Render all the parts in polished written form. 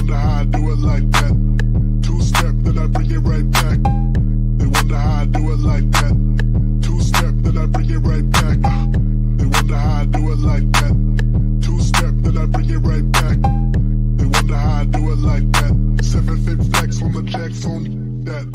wonder how I do it like that. Two-step, then I bring it right back. They wonder how I do it like that. Two-step, then I bring it right back. They wonder how I do it like that. Two-step, then I bring it right back. They wonder how I do it like that. 7-fit flex on the jacks on that.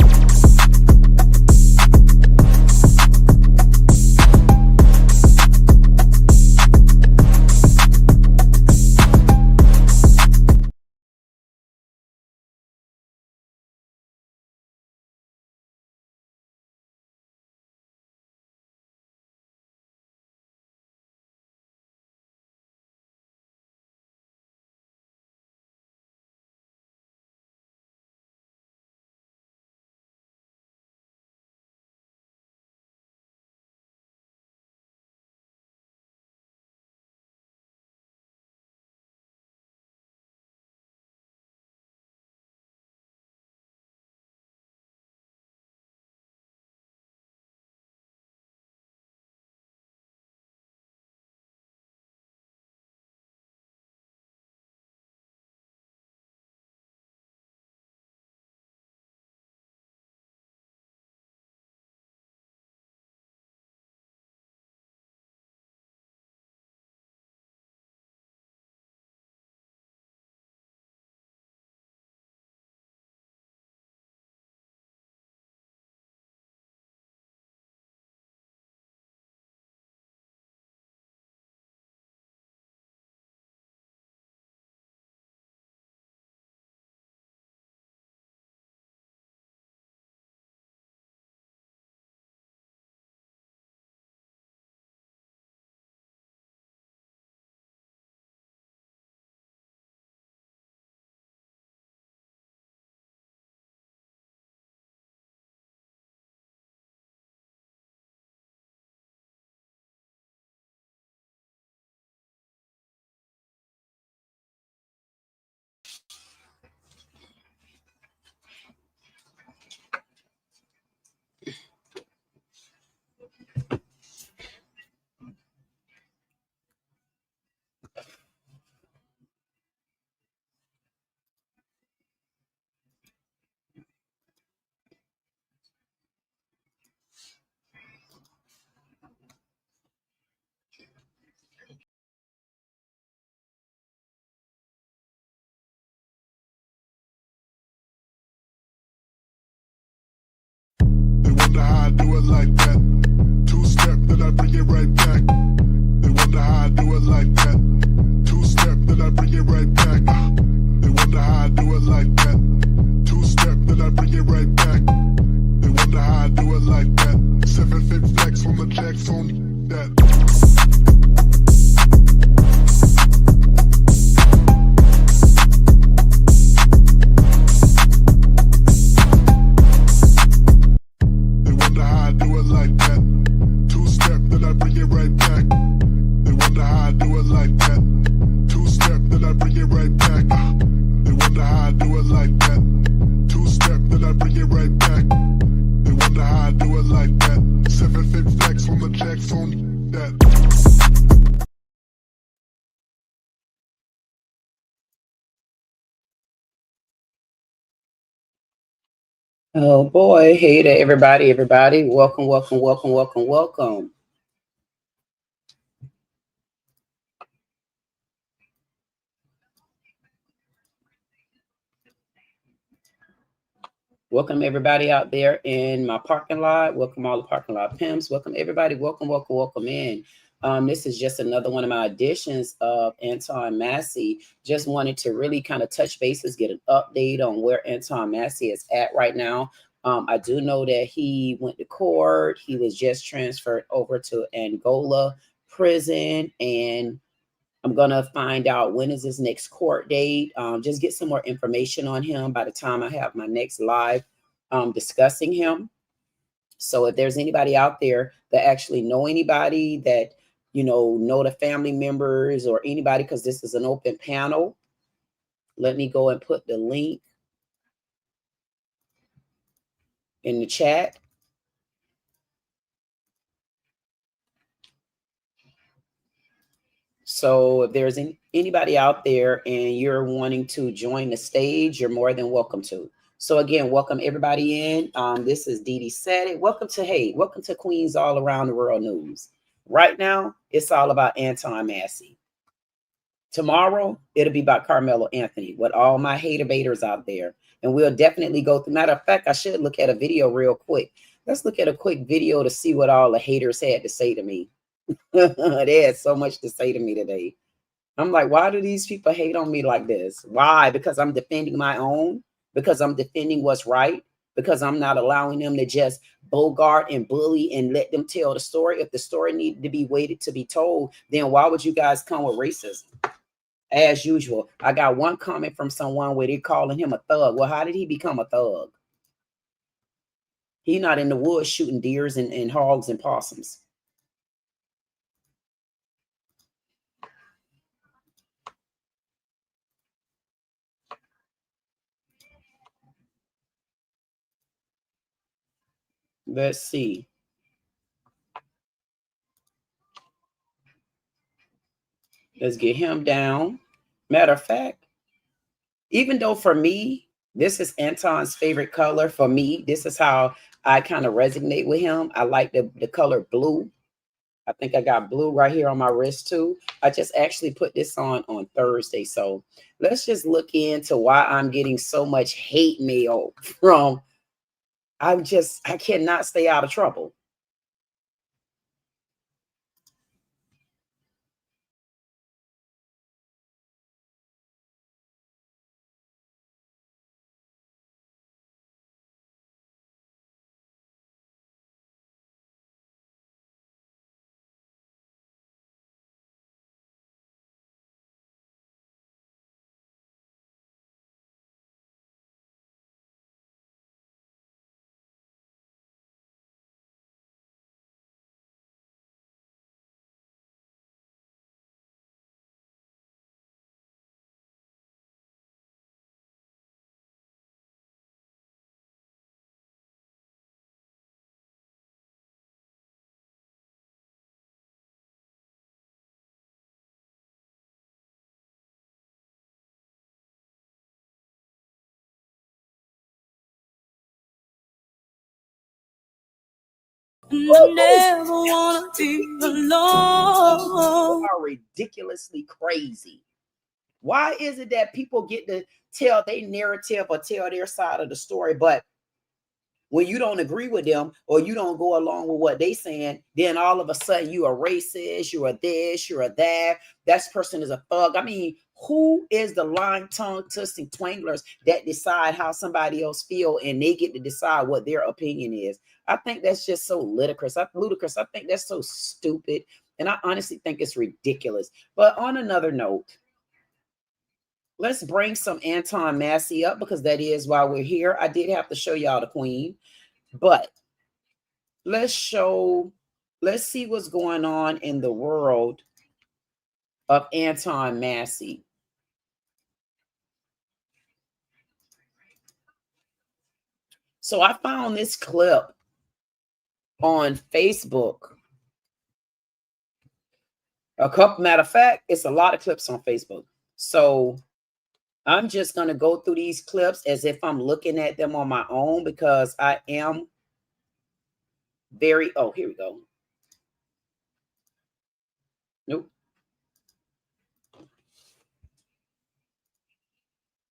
They wonder how I do it like that. Two-step, then I bring it right back. They wonder how I do it like that. Two-step, then I bring it right back. They wonder how I do it like that. Two-step, then I bring it right back. They wonder how I do it like that. 7-fit flex on the jacks on that. Oh boy, hey to everybody. Welcome. Welcome everybody out there in my parking lot. Welcome all the parking lot pimps. Welcome everybody. Welcome in. This is just another one of my editions of Antoine Massey. Just wanted to really kind of touch bases, get an update on where Antoine Massey is at right now. I do know that he went to court. He was just transferred over to Angola prison, and I'm going to find out when is his next court date. Just get some more information on him by the time I have my next live discussing him. So if there's anybody out there that actually know anybody that, know the family members or anybody, because this is an open panel, let me go and put the link in the chat. So if there's anybody out there and you're wanting to join the stage, you're more than welcome to. So again, welcome everybody in. This is Dee Dee Said It. Welcome to Queens All Around the World News. Right now, it's all about Antoine Massey. Tomorrow, it'll be about Carmelo Anthony, with all my hater baiters out there. And we'll definitely go through. Matter of fact, I should look at a video real quick. Let's look at a quick video to see what all the haters had to say to me. They had so much to say to me today. I'm like, why do these people hate on me like this? Why? Because I'm defending my own, because I'm defending what's right, because I'm not allowing them to just bogart and bully and let them tell the story. If the story needed to be waited to be told, then why would you guys come with racism? As usual, I got one comment from someone where they're calling him a thug. Well, how did he become a thug? He's not in the woods shooting deers and hogs and possums. Let's see. Let's get him down. Matter of fact, even though for me, this is Antoine's favorite color, for me, this is how I kind of resonate with him. I like the color blue. I think I got blue right here on my wrist too. I just actually put this on Thursday. So let's just look into why I'm getting so much hate mail from. I cannot stay out of trouble. Never wanna be alone. Are ridiculously crazy. Why is it that people get to tell their narrative or tell their side of the story, but when you don't agree with them or you don't go along with what they saying, then all of a sudden you are racist, you are this, you are that. That person is a thug. I mean, who is the lying tongue twisting twanglers that decide how somebody else feel and they get to decide what their opinion is? I think that's just so ludicrous. I think that's so stupid. And I honestly think it's ridiculous. But on another note, let's bring some Antoine Massey up because that is why we're here. I did have to show y'all the queen, but let's see what's going on in the world of Antoine Massey. So I found this clip on Facebook. Matter of fact, it's a lot of clips on Facebook. So I'm just going to go through these clips as if I'm looking at them on my own because I am here we go. Nope.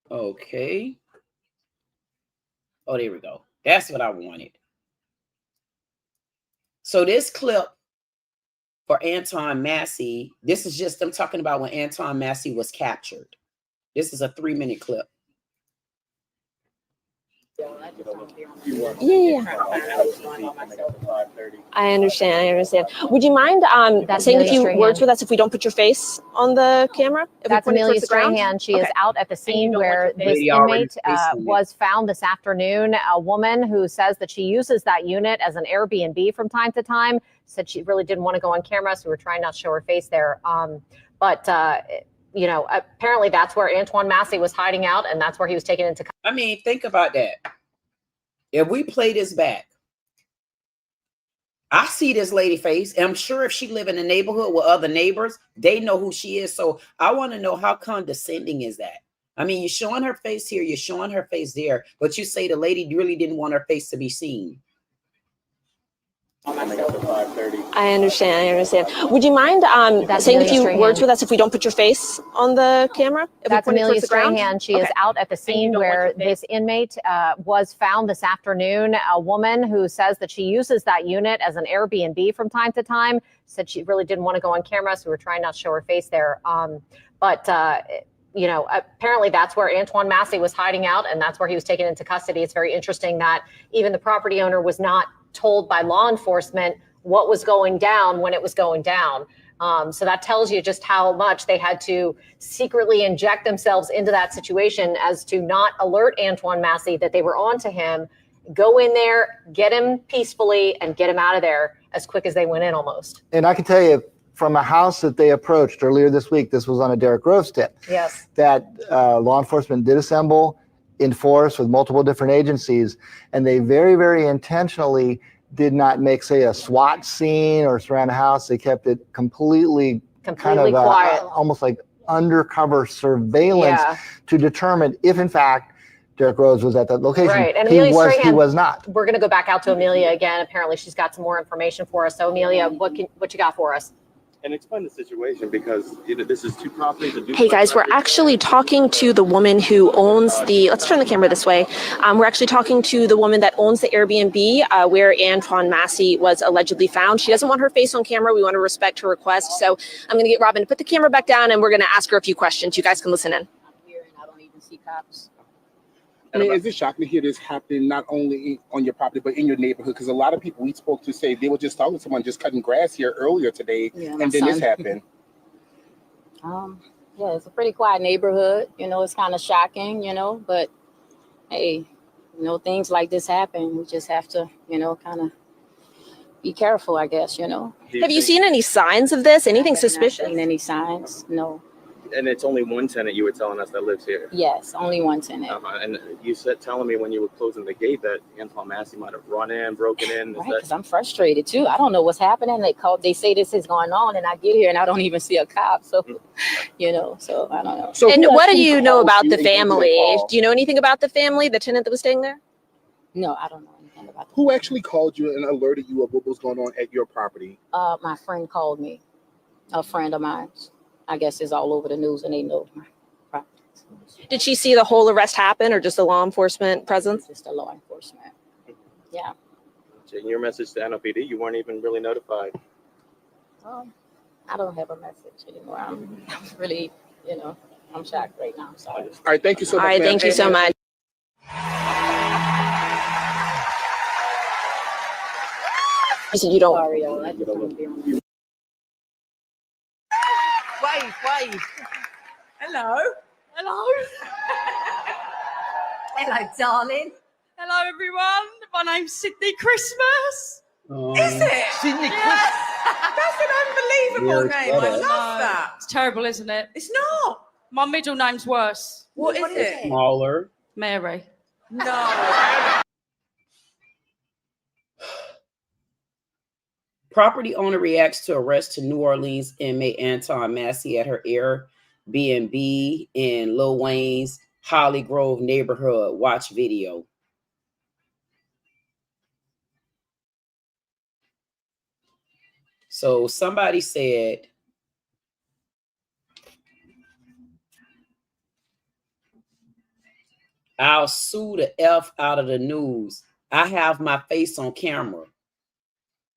Okay. Oh, there we go. That's what I wanted. So this clip for Antoine Massey, this is just them talking about when Antoine Massey was captured. This is a 3-minute clip. Yeah. I understand. Would you mind saying a few words with us if we don't put your face on the camera? That's Amelia Strahan. She is out at the scene where this inmate was found this afternoon. A woman who says that she uses that unit as an Airbnb from time to time said she really didn't want to go on camera, so we're trying not to show her face there. You know, apparently that's where Antoine Massey was hiding out, and that's where he was taken into. I mean, think about that. If we play this back, I see this lady face, and I'm sure if she live in a neighborhood with other neighbors, they know who she is. So I want to know, how condescending is that? I mean, you're showing her face here, you're showing her face there, but you say the lady really didn't want her face to be seen. I understand. Would you mind saying a few words with us if we don't put your face on the camera? That's Amelia Strahan. She is out at the scene where this inmate was found this afternoon. A woman who says that she uses that unit as an Airbnb from time to time said she really didn't want to go on camera, so we were trying not to show her face there. You know, apparently that's where Antoine Massey was hiding out, and that's where he was taken into custody. It's very interesting that even the property owner was not told by law enforcement what was going down when it was going down. So that tells you just how much they had to secretly inject themselves into that situation as to not alert Antoine Massey that they were on to him, go in there, get him peacefully, and get him out of there as quick as they went in almost. And I can tell you, from a house that they approached earlier this week, this was on a Derrick Groves tip, yes, that law enforcement did assemble in force with multiple different agencies, and they very, very intentionally did not make, say, a SWAT scene or surround a house. They kept it completely kind of quiet, almost like undercover surveillance to determine if, in fact, Derrick Groves was at that location. Right, and he Strahan, was not. We're going to go back out to Amelia again. Apparently, she's got some more information for us. So, Amelia, what you got for us? And explain the situation, because this is two properties. Hey guys, we're actually talking to the woman who owns let's turn the camera this way. We're actually talking to the woman that owns the Airbnb where Antoine Massey was allegedly found. She doesn't want her face on camera. We want to respect her request. So I'm going to get Robin to put the camera back down, and we're going to ask her a few questions. You guys can listen in. I'm here and I don't even see cops. I mean, is it shocking to hear this happen not only on your property, but in your neighborhood? Because a lot of people we spoke to say they were just talking to someone just cutting grass here earlier today, and then this happened. Yeah, it's a pretty quiet neighborhood. You know, it's kind of shocking, you know, but hey, you know, things like this happen. We just have to, you know, kind of be careful, I guess, you know. Have you seen any signs of this? Anything suspicious? Seen any signs? No. And it's only one tenant you were telling us that lives here. Yes, only one tenant. And you said, telling me when you were closing the gate that Antoine Massey might have run in, broken in. Right, because I'm frustrated too. I don't know what's happening. They say this is going on, and I get here and I don't even see a cop. So, you know, so I don't know. So and what do you know about the family? Do you know anything about the family, the tenant that was staying there? No, I don't know anything about that. Who actually called you and alerted you of what was going on at your property? My friend called me. A friend of mine. I guess it's all over the news and they know my property. Did she see the whole arrest happen, or just the law enforcement presence? Just the law enforcement. Yeah. In your message to NOPD, you weren't even really notified. I don't have a message anymore. I'm really, you know, I'm shocked right now. I'm sorry. All right, thank you so much. All right, thank you so much. You said you don't. Sorry, I just don't be on. Wave. Hello. Hello, darling. Hello, everyone. My name's Sydney Christmas. Is it? Sydney Christmas. That's an unbelievable name. I love that. It's terrible, isn't it? It's not. My middle name's worse. What is it? Smaller. Mary. No. Property owner reacts to arrest to New Orleans inmate Antoine Massey at her Airbnb in Lil Wayne's Holly Grove neighborhood. Watch video. So somebody said, I'll sue the F out of the news. I have my face on camera.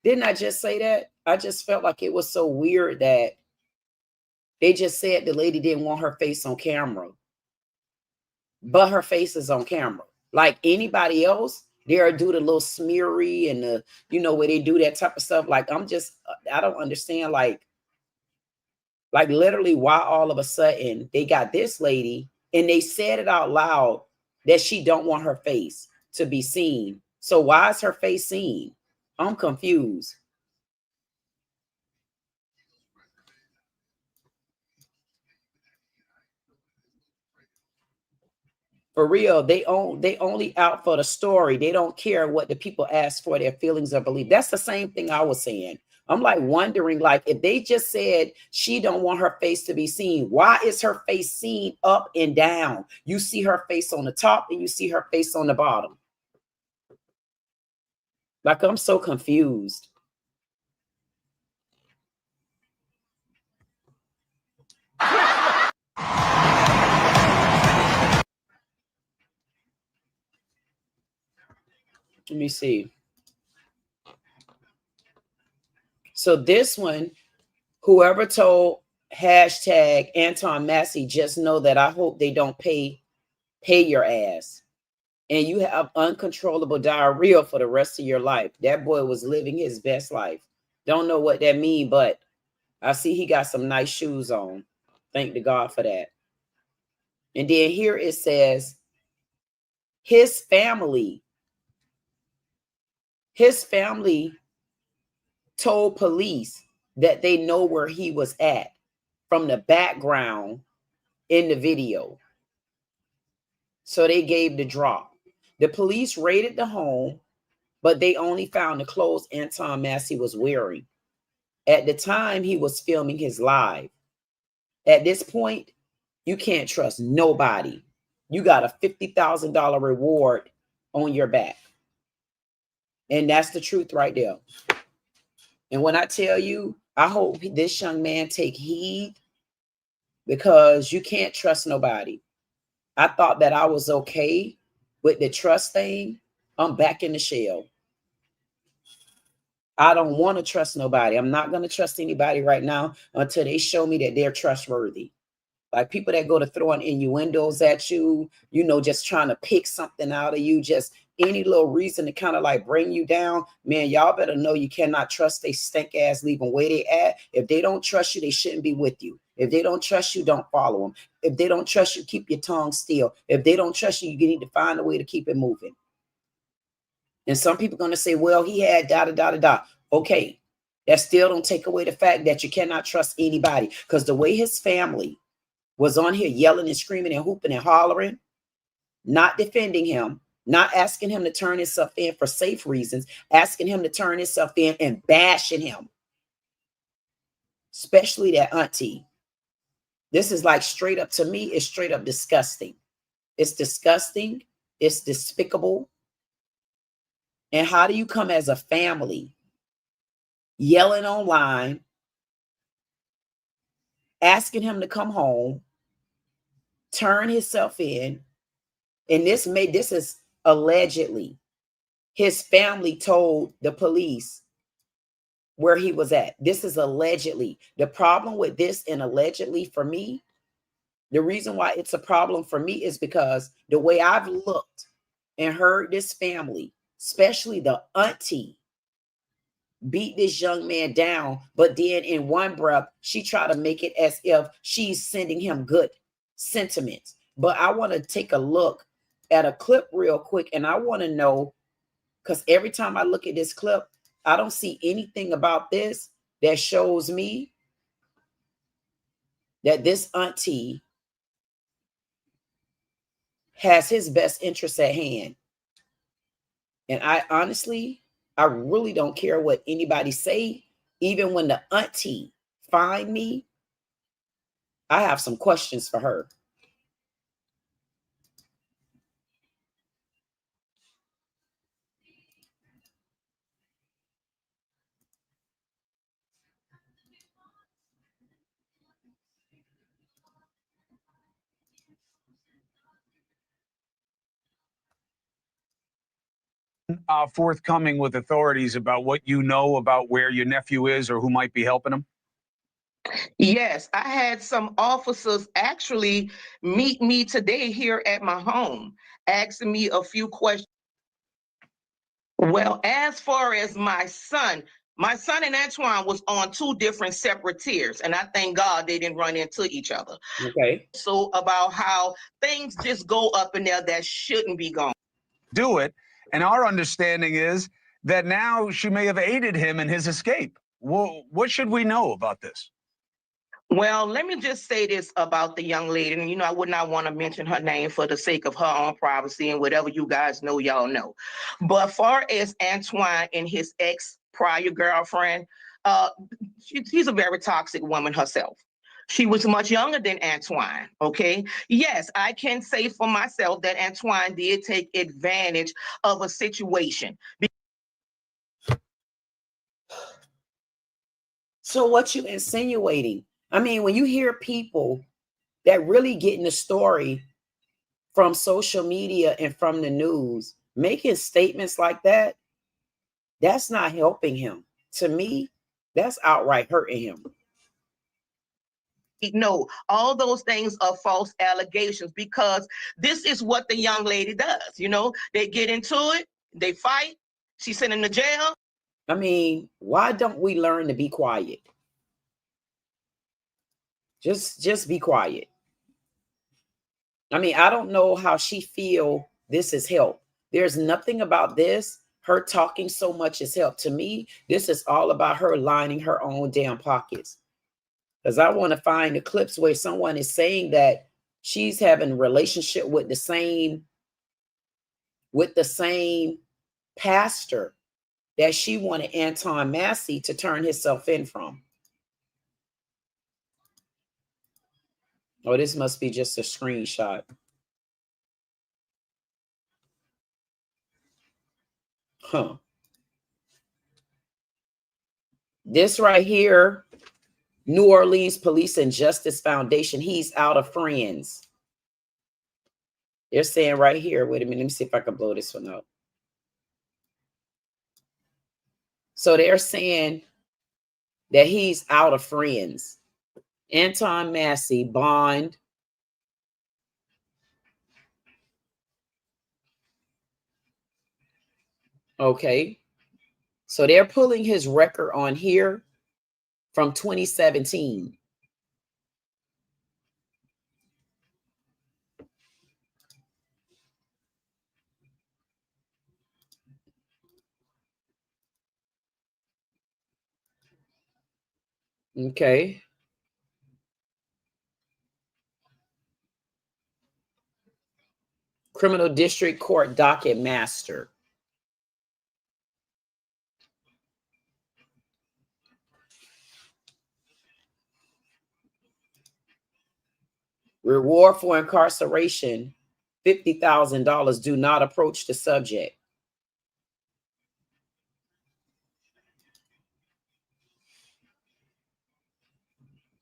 Didn't I just say that? I just felt like it was so weird that they just said the lady didn't want her face on camera, but her face is on camera. Like anybody else, they'll do the little smeary and the, you know, where they do that type of stuff. Like, I don't understand, like literally why all of a sudden they got this lady and they said it out loud that she don't want her face to be seen. So why is her face seen? I'm confused. For real, they only out for the story. They don't care what the people ask for, their feelings or belief. That's the same thing I was saying. I'm like wondering, like, if they just said she don't want her face to be seen, why is her face seen up and down? You see her face on the top and you see her face on the bottom. Like, I'm so confused. Let me see. So this one, whoever told hashtag Antoine Massey, just know that I hope they don't pay your ass. And you have uncontrollable diarrhea for the rest of your life. That boy was living his best life. Don't know what that means, but I see he got some nice shoes on. Thank the God for that. And then here it says, his family told police that they know where he was at from the background in the video. So they gave the drop. The police raided the home, but they only found the clothes Antoine Massey was wearing. At the time, he was filming his live. At this point, you can't trust nobody. You got a $50,000 reward on your back. And that's the truth right there. And when I tell you, I hope this young man take heed, because you can't trust nobody. I thought that I was okay with the trust thing. I'm back in the shell. I don't want to trust nobody. I'm not going to trust anybody right now until they show me that they're trustworthy. Like people that go to throwing innuendos at you, you know, just trying to pick something out of you, just any little reason to kind of like bring you down. Man, y'all better know you cannot trust they stink ass leaving where they at. If they don't trust you, they shouldn't be with you. If they don't trust you, don't follow them. If they don't trust you, keep your tongue still. If they don't trust you, you need to find a way to keep it moving. And some people are going to say, well, he had da-da-da-da-da. Okay, that still don't take away the fact that you cannot trust anybody, because the way his family was on here yelling and screaming and hooping and hollering, not defending him, not asking him to turn himself in for safe reasons, asking him to turn himself in and bashing him, especially that auntie. This is like straight up, to me, it's straight up disgusting. It's disgusting. It's despicable. And how do you come as a family yelling online, asking him to come home, turn himself in? And this is allegedly, his family told the police where he was at. This is allegedly. The problem with this and allegedly for me, the reason why it's a problem for me is because the way I've looked and heard this family, especially the auntie, beat this young man down, but then in one breath, she tried to make it as if she's sending him good sentiments. But I want to take a look at a clip real quick, and I want to know, because every time I look at this clip, I don't see anything about this that shows me that this auntie has his best interests at hand. And I honestly, I really don't care what anybody say. Even when the auntie find me, I have some questions for her. Forthcoming with authorities about what you know about where your nephew is or who might be helping him? Yes, I had some officers actually meet me today here at my home, asking me a few questions. Well, as far as my son and Antoine was on two different separate tiers, and I thank God they didn't run into each other. Okay. So about how things just go up in there that shouldn't be going. Do it. And our understanding is that now she may have aided him in his escape. Well, what should we know about this? Well, let me just say this about the young lady. And, I would not want to mention her name for the sake of her own privacy and whatever you guys know, y'all know. But far as Antoine and his ex prior girlfriend, she's a very toxic woman herself. She was much younger than Antoine, okay? Yes, I can say for myself that Antoine did take advantage of a situation. So what you insinuating? I mean, when you hear people that really get in the story from social media and from the news, making statements like that, that's not helping him. To me, that's outright hurting him. No, all those things are false allegations because this is what the young lady does. They get into it, they fight, she's sent him to jail. I mean, why don't we learn to be quiet? Just be quiet. I mean, I don't know how she feel this is help. There's nothing about this. Her talking so much is help. To me, this is all about her lining her own damn pockets. Because I want to find the clips where someone is saying that she's having a relationship with the same pastor that she wanted Antoine Massey to turn himself in from. Oh, this must be just a screenshot. Huh. This right here, New Orleans Police and Justice Foundation, he's out of friends. They're saying right here, wait a minute, let me see if I can blow this one up. So they're saying that he's out of friends. Antoine Massey, bond. Okay. So they're pulling his record on here from 2017. Okay. Criminal District Court docket master. Reward for incarceration, $50,000. Do not approach the subject.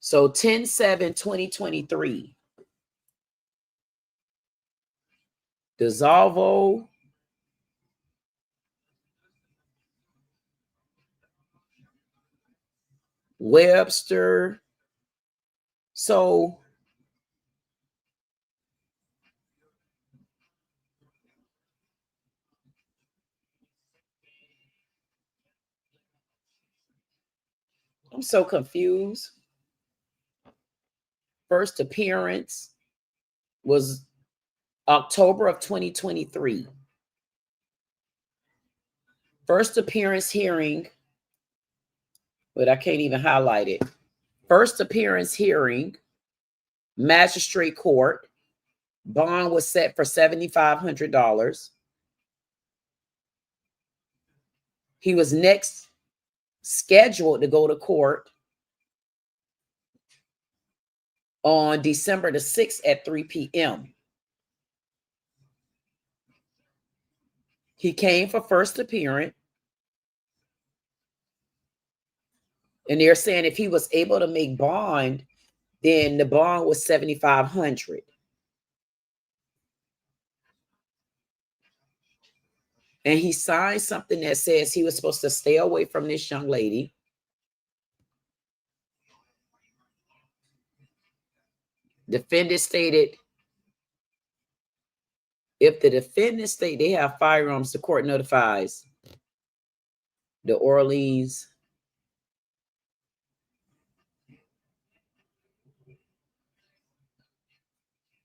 So 10/7/2023. DeSalvo. Webster. So I'm so confused. First appearance was October of 2023. First appearance hearing, but I can't even highlight it. First appearance hearing, magistrate court. Bond was set for $7,500. He was next scheduled to go to court on December the 6th at 3 p.m. He came for first appearance. And they're saying if he was able to make bond, then the bond was $7,500. And he signed something that says he was supposed to stay away from this young lady. Defendant stated, if the defendant state they have firearms, the court notifies the Orleans.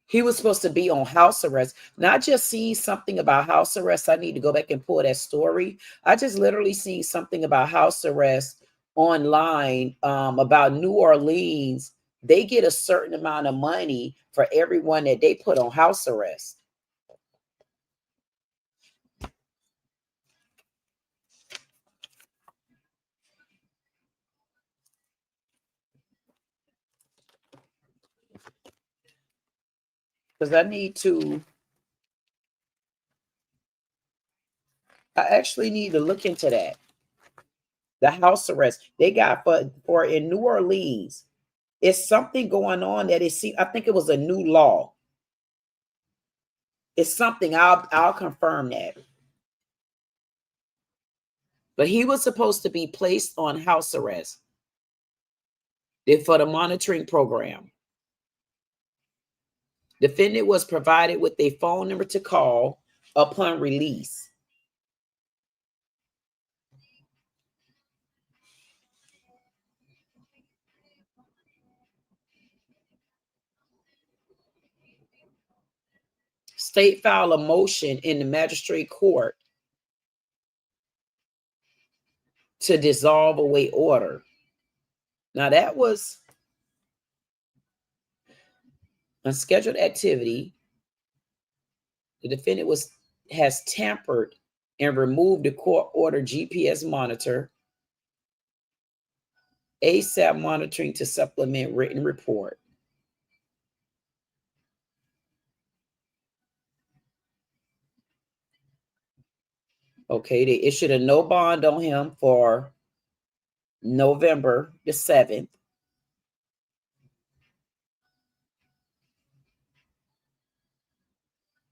He was supposed to be on house arrest. Not just seeing something about house arrest. I need to go back and pull that story. I just literally seen something about house arrest online about New Orleans they get a certain amount of money for everyone that they put on house arrest. Because I actually need to look into that. The house arrest they got for in New Orleans. It's something going on that I think it was a new law. It's something, I'll confirm that. But he was supposed to be placed on house arrest for the monitoring program. Defendant was provided with a phone number to call upon release. State filed a motion in the magistrate court to dissolve away order. Now that was unscheduled activity. The defendant has tampered and removed the court order GPS monitor, ASAP monitoring to supplement written report. Okay, they issued a no bond on him for November the 7th.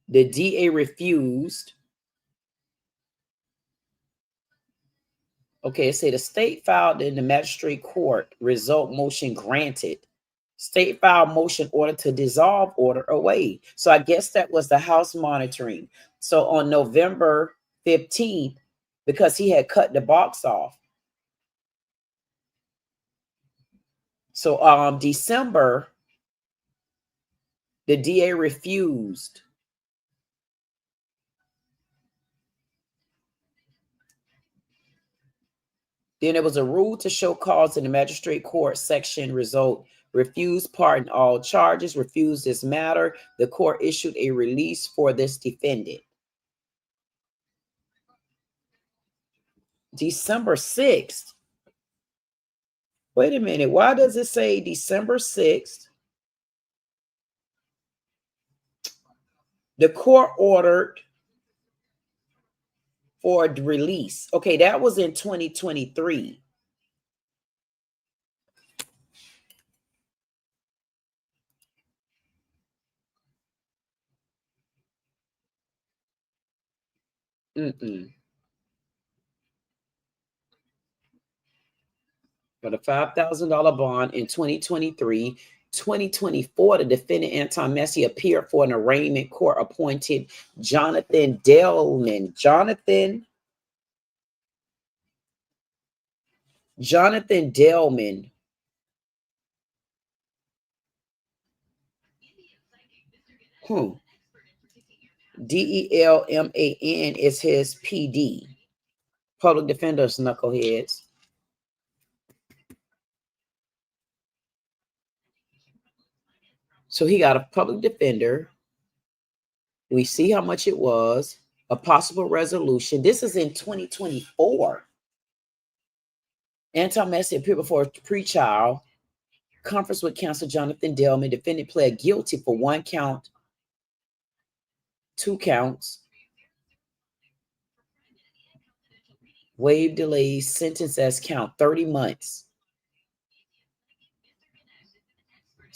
The DA refused. Okay, it said the state filed in the magistrate court, result motion granted. State filed motion order to dissolve order away. So I guess that was the house monitoring. So on November 15th, because he had cut the box off. So December, the DA refused. Then there was a rule to show cause in the magistrate court section result. Refused pardon all charges, refused this matter. The court issued a release for this defendant. December 6th. Wait a minute. Why does it say December 6th? The court ordered for release. Okay, that was in 2023. For the $5,000 bond in 2023. 2024, the defendant Antoine Massey appeared for an arraignment court appointed Jonathan Delman. Jonathan Delman. Delman is his PD. Public defenders, knuckleheads. So he got a public defender. We see how much it was. A possible resolution. This is in 2024. Antoine Massey appeared before a pretrial conference with counsel Jonathan Delman. Defendant pled guilty for 1 count, 2 counts. Waive delays, sentence as count 30 months.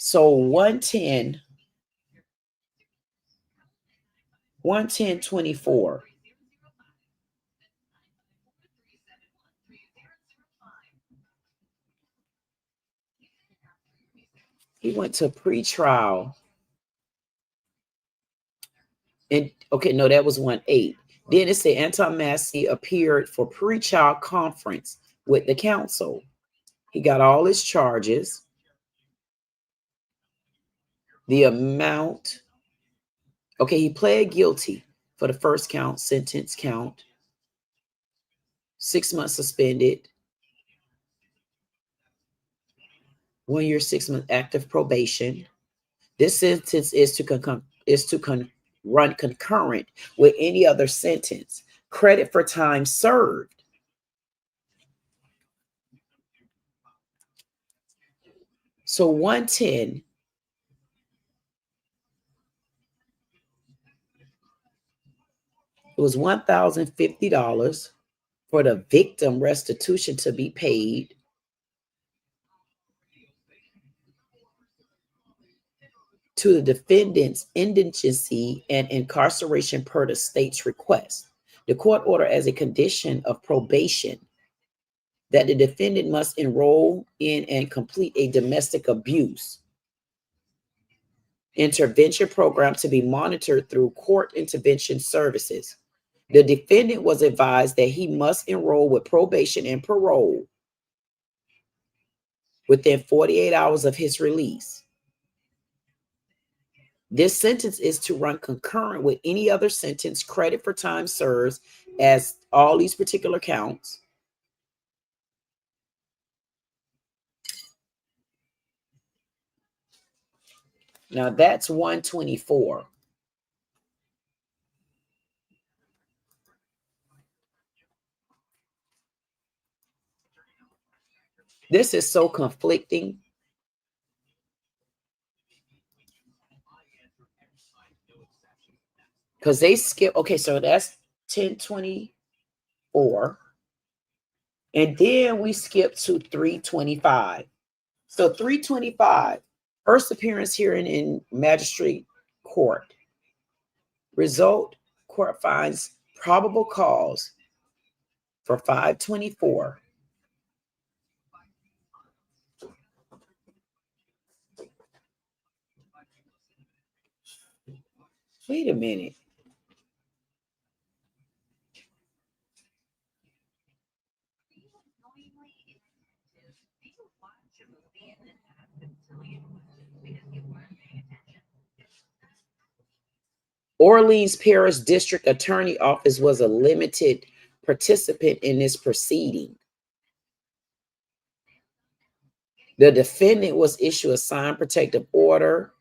So 110-24. He went to pretrial. And okay, no, that was 1-8. Then it said Antoine Massey appeared for pretrial conference with the counsel. He got all his charges. The amount. Okay, he pled guilty for the first count, sentence count. 6 months suspended. 1 year, 6 months active probation. This sentence is to run concurrent with any other sentence. Credit for time served. So 110 it was $1,050 for the victim restitution to be paid. To the defendant's indigency and incarceration per the state's request. The court order as a condition of probation that the defendant must enroll in and complete a domestic abuse intervention program to be monitored through court intervention services. The defendant was advised that he must enroll with probation and parole within 48 hours of his release. This sentence is to run concurrent with any other sentence. Credit for time served as all these particular counts. Now that's 124. This is so conflicting. Because they skip, okay, so that's 1024. And then we skip to 325. So 325, first appearance hearing in magistrate court. Result, court finds probable cause for 524. Wait a minute. Orleans Parish District Attorney Office was a limited participant in this proceeding. The defendant was issued a signed protective order.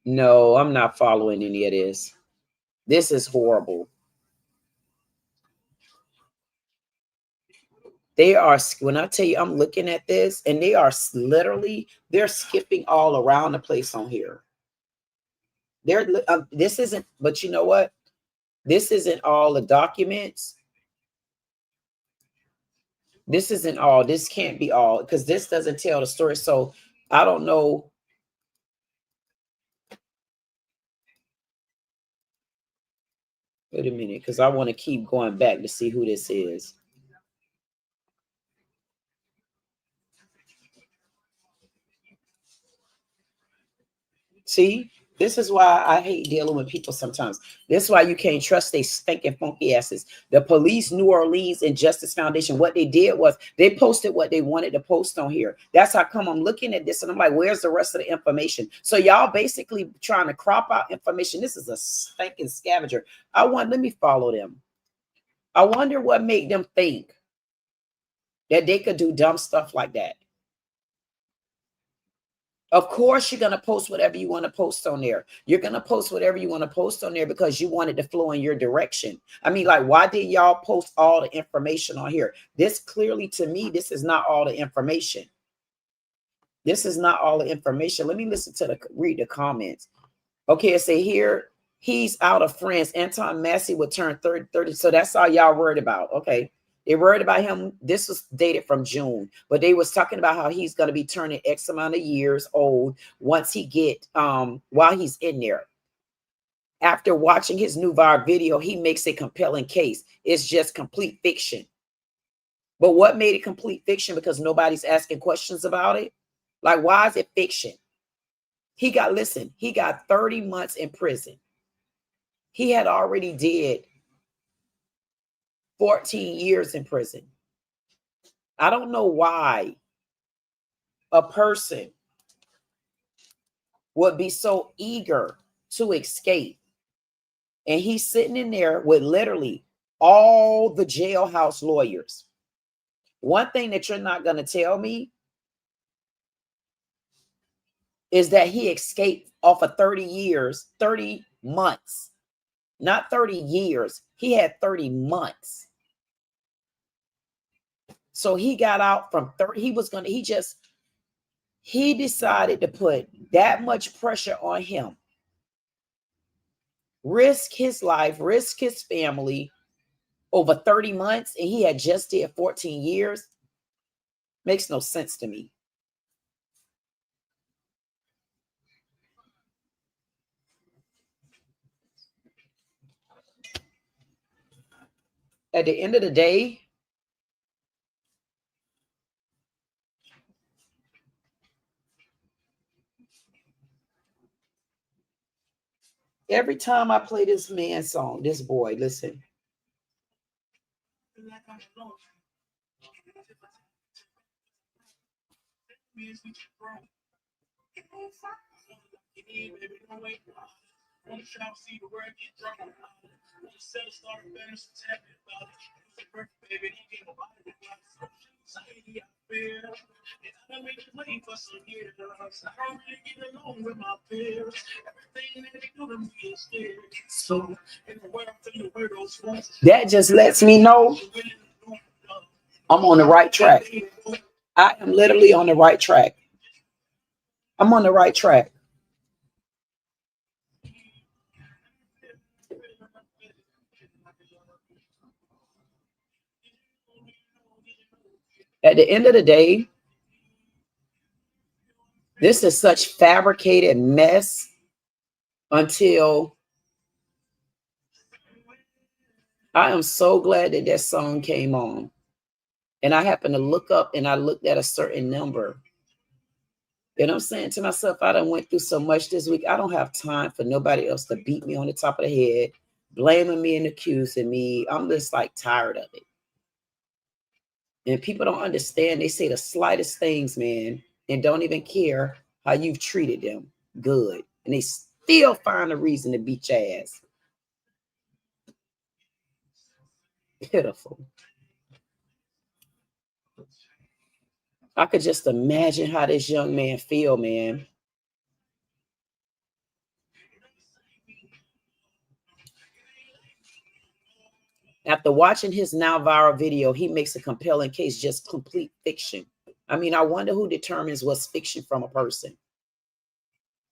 No, I'm not following any of this. This is horrible. They are, when I tell you, I'm looking at this and they are literally, they're skipping all around the place on here. This isn't, but you know what? This isn't all the documents. This isn't all, this can't be all, because this doesn't tell the story. So I don't know. Wait a minute, because I want to keep going back to see who this is. See, this is why I hate dealing with people sometimes. This is why you can't trust they stinking funky asses. The police, New Orleans, and Justice Foundation, what they did was they posted what they wanted to post on here. That's how come I'm looking at this and I'm like, where's the rest of the information? So y'all basically trying to crop out information. This is a stinking scavenger. Let me follow them. I wonder what made them think that they could do dumb stuff like that. Of course, you're going to post whatever you want to post on there. You're going to post whatever you want to post on there because you want it to flow in your direction. I mean, like, why did y'all post all the information on here? This clearly, to me, this is not all the information. This is not all the information. Let me read the comments. Okay, it say here, he's out of France. Antoine Massey would turn 30. So that's all y'all worried about. Okay. They worried about him. This was dated from June, but they was talking about how he's going to be turning X amount of years old once he get, while he's in there. After watching his new viral video, he makes a compelling case. It's just complete fiction. But what made it complete fiction? Because nobody's asking questions about it. Like, why is it fiction? He got 30 months in prison. He had already did 14 years in prison. I don't know why a person would be so eager to escape. And he's sitting in there with literally all the jailhouse lawyers. One thing that you're not going to tell me is that he escaped off of 30 years, 30 months, not 30 years. He had 30 months. So he got out from 30. He decided to put that much pressure on him, risk his life, risk his family over 30 months. And he had just did 14 years. Makes no sense to me. At the end of the day, every time I play this man's song, this boy, listen. So that just lets me know I'm on the right track. I am literally on the right track. I'm on the right track. At the end of the day, this is such fabricated mess until I am so glad that that song came on. And I happened to look up and I looked at a certain number. And I'm saying to myself, I done went through so much this week. I don't have time for nobody else to beat me on the top of the head, blaming me and accusing me. I'm just like tired of it. And people don't understand. They say the slightest things, man, and don't even care how you've treated them good. And they still find a reason to beat your ass. Pitiful. I could just imagine how this young man feel, man. After watching his now viral video, he makes a compelling case, just complete fiction. I mean, I wonder who determines what's fiction from a person.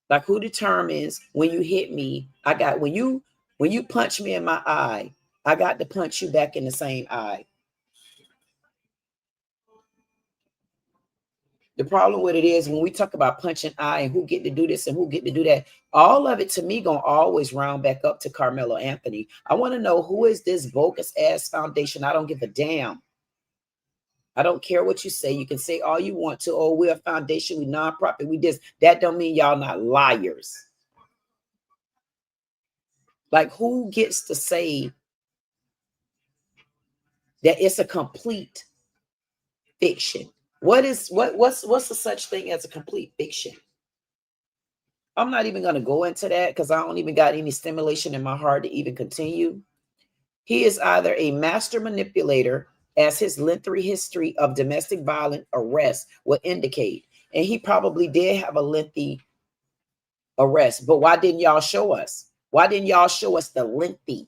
Like, who determines when you hit me? When you punch me in my eye, I got to punch you back in the same eye. The problem with it is when we talk about punching eye and who get to do this and who get to do that, all of it to me gonna always round back up to Carmelo Anthony. I want to know, who is this bogus ass foundation? I don't give a damn. I don't care what you say. You can say all you want to. Oh, we're a foundation, we nonprofit, we this. That don't mean y'all not liars. Like, who gets to say that it's a complete fiction? What's the such thing as a complete fiction? I'm not even going to go into that because I don't even got any stimulation in my heart to even continue. He is either a master manipulator, as his lengthy history of domestic violence arrests would indicate. And he probably did have a lengthy arrest. But why didn't y'all show us? Why didn't y'all show us the lengthy?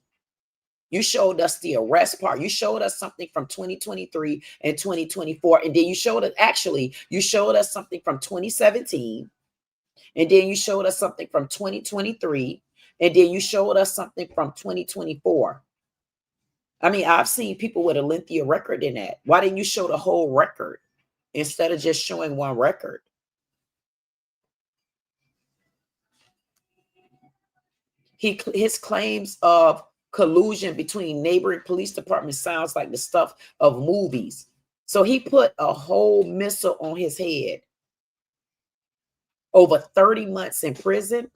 You showed us the arrest part. You showed us something from 2023 and 2024. And then you showed us something from 2017. And then you showed us something from 2023. And then you showed us something from 2024. I mean, I've seen people with a lengthier record than that. Why didn't you show the whole record instead of just showing one record? His claims of collusion between neighboring police departments sounds like the stuff of movies. So he put a whole missile on his head. Over 30 months in prison.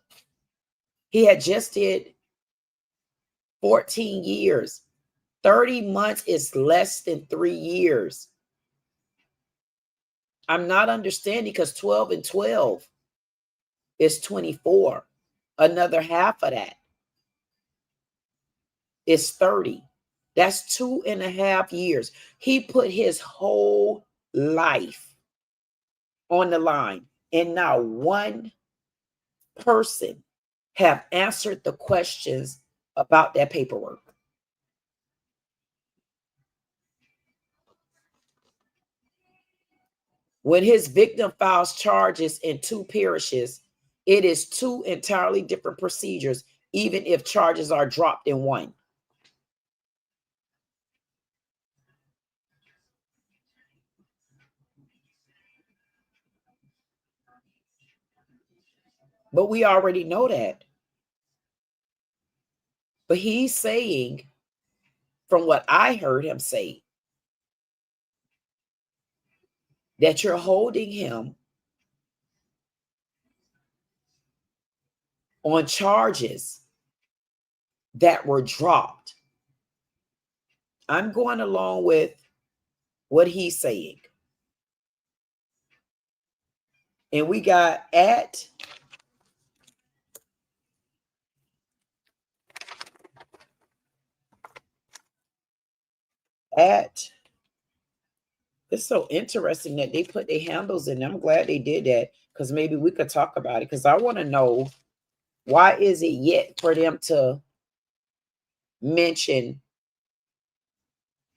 He had just did 14 years. 30 months is less than 3 years. I'm not understanding, because 12 and 12 is 24. Another half of that is 30. That's 2.5 years. He put his whole life on the line, and not one person have answered the questions about that paperwork. When his victim files charges in 2 parishes, it is 2 entirely different procedures, even if charges are dropped in one. But we already know that. But he's saying, from what I heard him say, that you're holding him on charges that were dropped. I'm going along with what he's saying. And we got at it's so interesting that they put their handles in. I'm glad they did that, because maybe we could talk about it, because I want to know, why is it yet for them to mention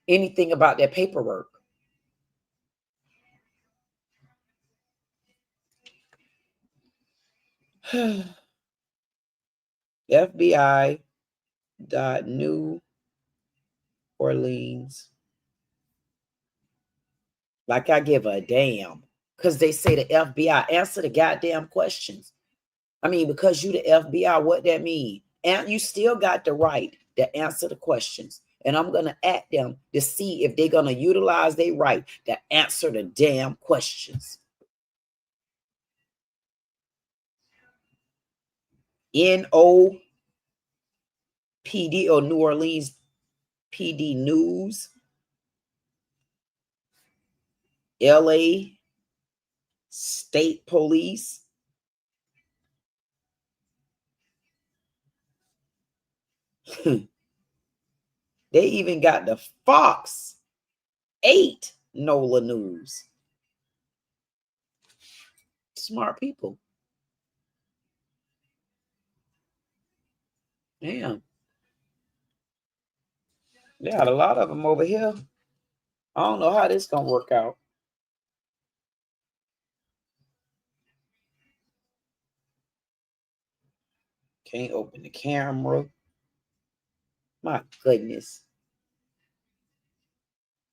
anything about their paperwork? FBI.New Orleans. Like I give a damn, because they say the FBI answer the goddamn questions. I mean, because you the FBI, what that mean? And you still got the right to answer the questions. And I'm going to ask them to see if they're going to utilize their right to answer the damn questions. NOPD, or New Orleans PD News. LA State Police. They even got the Fox 8 NOLA News. Smart people. Damn. They got a lot of them over here. I don't know how this gonna work out. Can't open the camera. My goodness.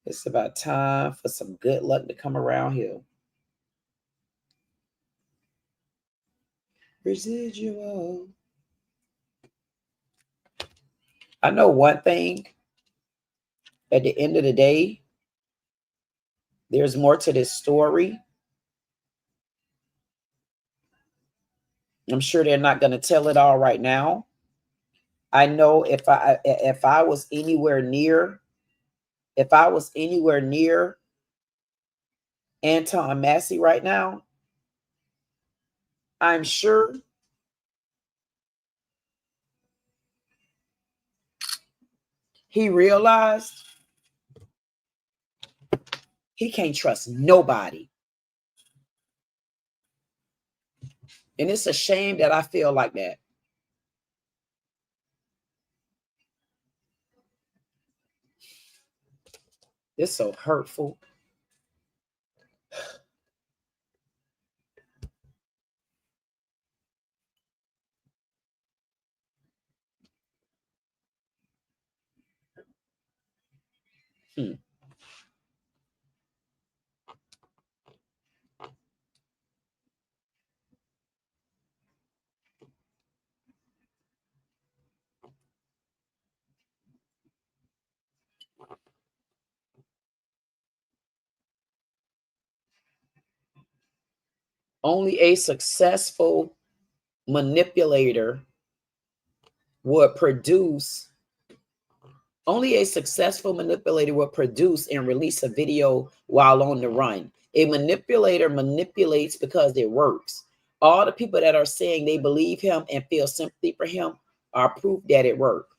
It's about time for some good luck to come around here. Residual. I know one thing. At the end of the day, there's more to this story. I'm sure they're not going to tell it all right now. I know if I was anywhere near Antoine Massey right now, I'm sure he realized he can't trust nobody. And it's a shame that I feel like that. It's so hurtful. Only a successful manipulator would produce. Only a successful manipulator will produce and release a video while on the run. A manipulator manipulates because it works. All the people that are saying they believe him and feel sympathy for him are proof that it worked.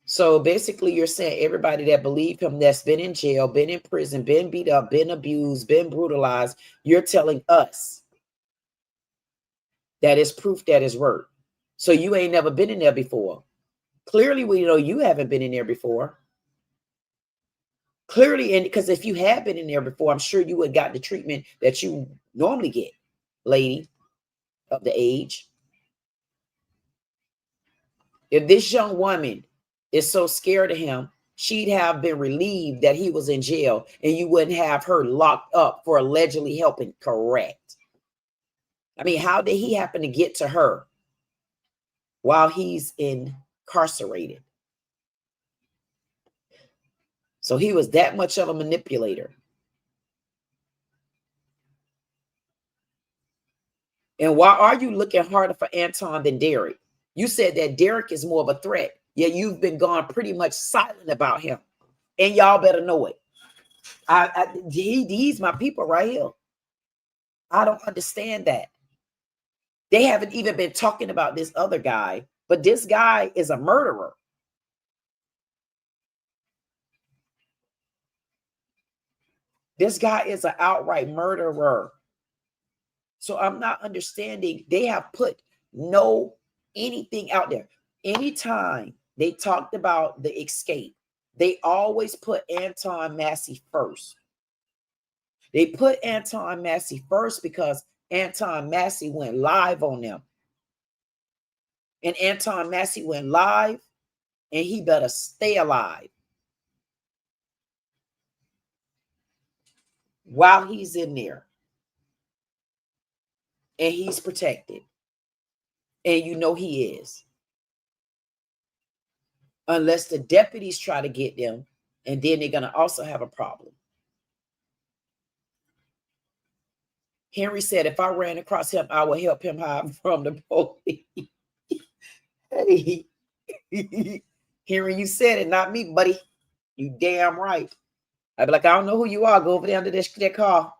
So basically, you're saying everybody that believe him, that's been in jail, been in prison, been beat up, been abused, been brutalized, you're telling us that is proof that it's worked. So you ain't never been in there before. Clearly, we know you haven't been in there before. Clearly, and because if you had been in there before, I'm sure you would have got the treatment that you normally get, lady of the age. If this young woman is so scared of him, she'd have been relieved that he was in jail and you wouldn't have her locked up for allegedly helping. Correct. I mean, how did he happen to get to her while he's incarcerated? So he was that much of a manipulator. And why are you looking harder for Antoine than Derek? You said that Derek is more of a threat, yet you've been gone pretty much silent about him. And y'all better know it. He's my people right here. I don't understand that. They haven't even been talking about this other guy, but this guy is a murderer. This guy is an outright murderer. So I'm not understanding. They have put no anything out there. Anytime they talked about the escape, they always put Antoine Massey first. They put Antoine Massey first because Antoine Massey went live on them. And Antoine Massey went live, and he better stay alive while he's in there. And he's protected. And you know he is. Unless the deputies try to get them, and then they're going to also have a problem. Henry said, if I ran across him, I would help him hide from the police. Hey, Henry, you said it, not me, buddy. You damn right. I'd be like, I don't know who you are. Go over there under that car.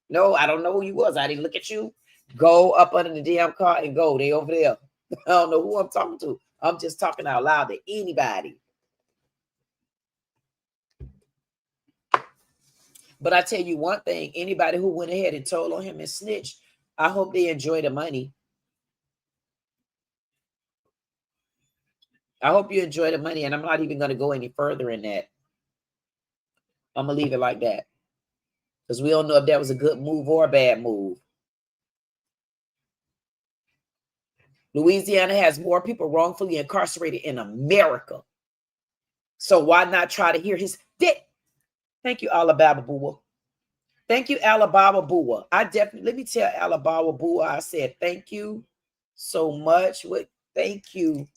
No, I don't know who you was. I didn't look at you. Go up under the damn car and go. They over there. I don't know who I'm talking to. I'm just talking out loud to anybody. But I tell you one thing, anybody who went ahead and told on him and snitched, I hope they enjoy the money. I hope you enjoy the money, and I'm not even going to go any further in that. I'm going to leave it like that. Because we don't know if that was a good move or a bad move. Louisiana has more people wrongfully incarcerated in America. So why not try to hear his dick? Thank you, Alabama Boo. Thank you, Alabama Boo. I definitely, let me tell Alabama Boo, I said thank you so much. Thank you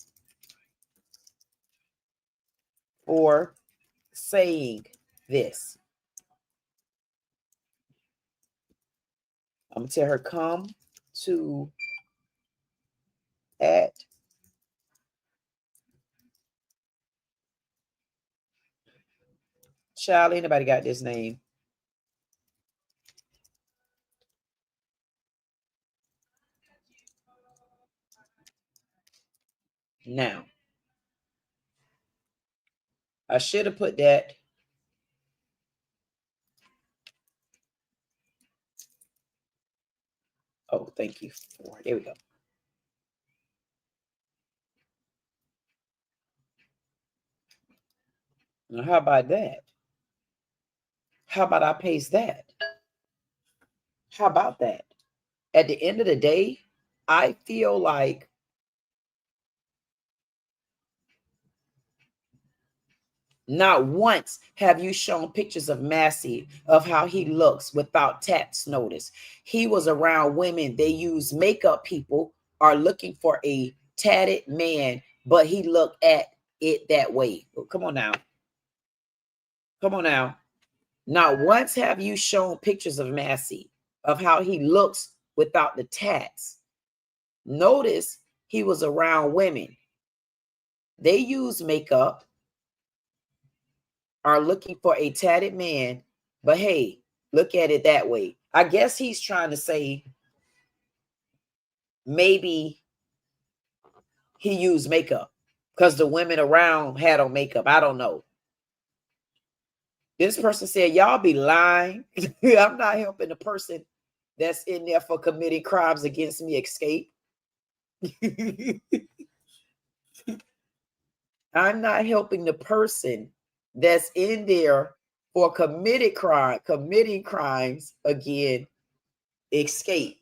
for saying this. I'm going to tell her, come to at child. Anybody got this name? Now, I should have put that. Oh, thank you. There we go. Now, how about that? How about I paste that? How about that? At the end of the day, I feel like not once have you shown pictures of Massey of how he looks without tax notice. He was around women. They use makeup. People are looking for a tatted man, but he looked at it that way. Come on now. Come on now. Not once have you shown pictures of Massey of how he looks without the tats. Notice he was around women. They use makeup, are looking for a tatted man, But hey, look at it that way. I guess he's trying to say maybe he used makeup because the women around had on makeup. I don't know. This person said, y'all be lying. I'm not helping the person that's in there for committing crimes against me escape. I'm not helping the person that's in there for committing crimes again escape.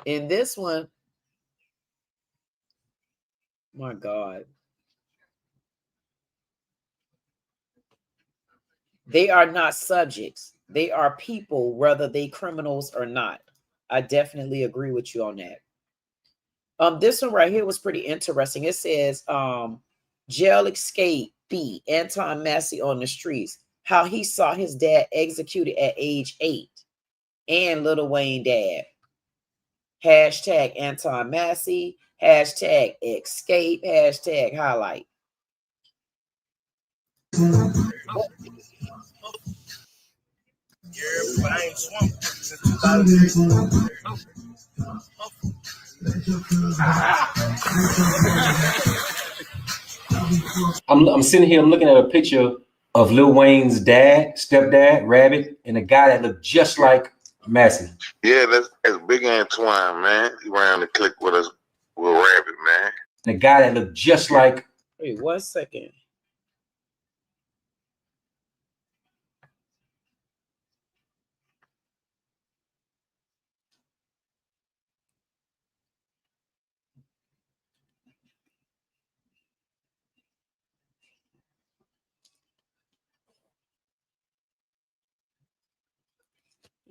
In this one, my God. They are not subjects. They are people, whether they criminals or not. I definitely agree with you on that. This one right here was pretty interesting. It says, jail escape B, Antoine Massey on the streets. How he saw his dad executed at age 8 and Lil Wayne dad. Hashtag Antoine Massey. Hashtag escape. Hashtag highlight. I'm sitting here, I'm looking at a picture of Lil Wayne's dad, stepdad, Rabbit, and a guy that looked just like Massey. Yeah, that's Big Antoine, man. He ran the click with us with Rabbit, man. And a guy that looked just like. Wait 1 second.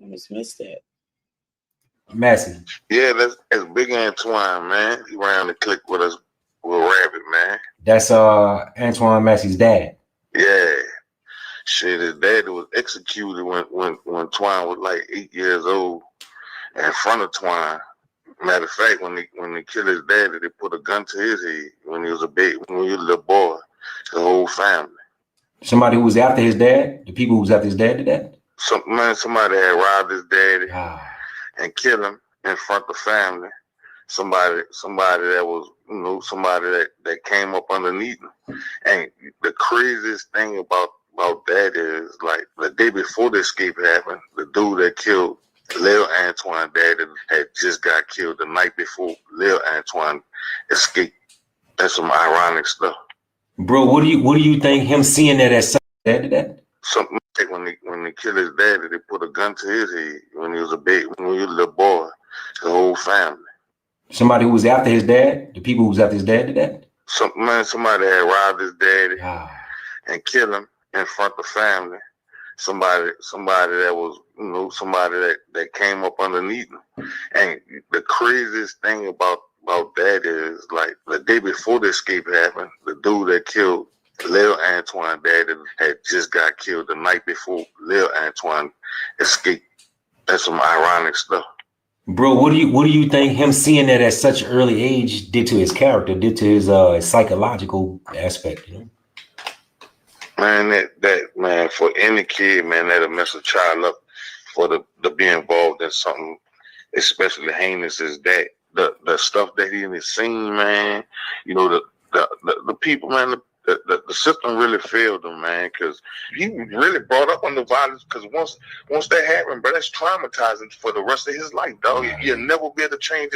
I just missed that. Massey. Yeah, that's Big Antoine, man. He ran the click with us with Rabbit, man. That's Antoine Massey's dad. Yeah. Shit, his dad was executed when Twine was like 8 years old in front of Twine. Matter of fact, when they killed his daddy, they put a gun to his head when he was a baby, when he was a little boy. The whole family. Somebody who was after his dad? The people who was after his dad did that? Somebody had robbed his daddy and killed him in front of the family. Somebody that was, somebody that came up underneath him. And the craziest thing about that is, like, the day before the escape happened, the dude that killed Lil Antoine daddy had just got killed the night before Lil Antoine escaped. That's some ironic stuff. Bro, what do you think him seeing that as dad did that? Something like when they killed his daddy, they put a gun to his head when he was a baby, when he was a little boy. The whole family. Somebody who was after his dad? The people who was after his dad did that? Somebody had robbed his daddy and killed him in front of the family. Somebody that was, somebody that came up underneath him. And the craziest thing about that is, like, the day before the escape happened, the dude that killed Lil Antoine daddy had just got killed the night before Lil Antoine escaped. That's some ironic stuff. Bro, what do you think him seeing that at such an early age did to his character, did to his psychological aspect, Man, that man, for any kid, man, that'll mess a child up to be involved in something especially heinous as that. The stuff that he in his scene, man, the people, man, the system really failed him, man, because he really brought up under violence. Because once that happened, bro, that's traumatizing for the rest of his life, dog. You'll never be able to change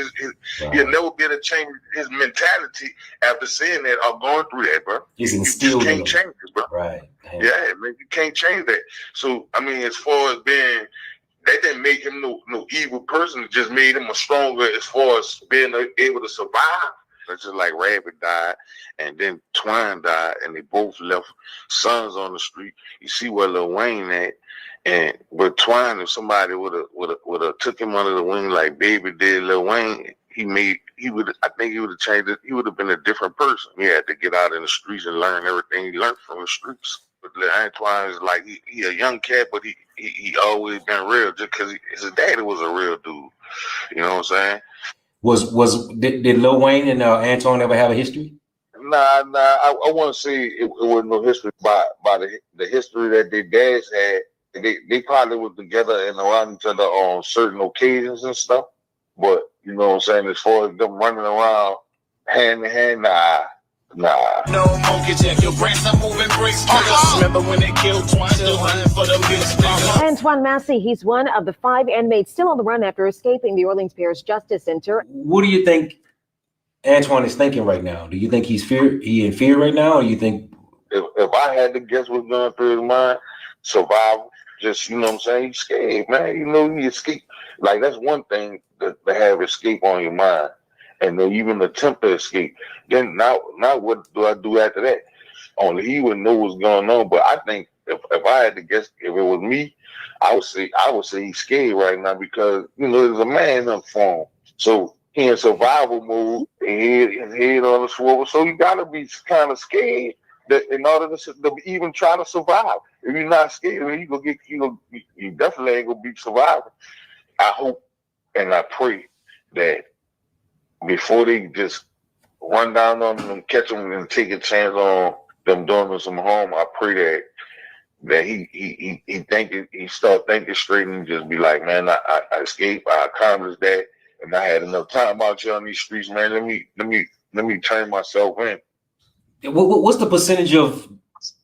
you'll never be able to change his mentality after seeing that or going through that, bro. He's you instilled just can't change it, bro. Right. Yeah, man, you can't change that. So I mean, as far as being, that didn't make him no evil person. It just made him a stronger as far as being able to survive. It's just like Rabbit died, and then Twine died, and they both left sons on the street. You see where Lil Wayne at, but Twine, if somebody would have took him under the wing like Baby did Lil Wayne, I think he would have changed it. He would have been a different person. He had to get out in the streets and learn everything he learned from the streets. But Antoine is like he a young cat, but he always been real, just because his daddy was a real dude. You know what I'm saying? Did Lil Wayne and Antoine ever have a history? I want to say it was no history by the history that their dads had. They probably were together and around each other on certain occasions and stuff. But you know what I'm saying, as far as them running around hand in hand, nah. No mortgage if your grandson moving bricks. Remember when they killed Twine, still hunting for them bitch. Antoine Massey, he's one of the 5 inmates still on the run after escaping the Orleans Parish Justice Center. What do you think Antoine is thinking right now? Do you think he in fear right now, or you think? If I had to guess what's going through his mind, survival. Just, you know what I'm saying, he's scared, man. You know, you escape. Like, that's one thing to have escape on your mind. And then even attempt to escape. Then now what do I do after that? Only he would know what's going on. But I think if I had to guess, if it was me, I would say he's scared right now because, you know, there's a man up for him. So he in survival mode, his head on the swivel. So you gotta be kind of scared that in order to even try to survive. If you're not scared, you definitely ain't gonna be surviving. I hope and I pray that before they just run down on them and catch them and take a chance on them doing them some harm, I pray that he start thinking straight and just be like, man, I escaped, I accomplished that, and I had enough time out here on these streets, man. Let me turn myself in. What's the percentage of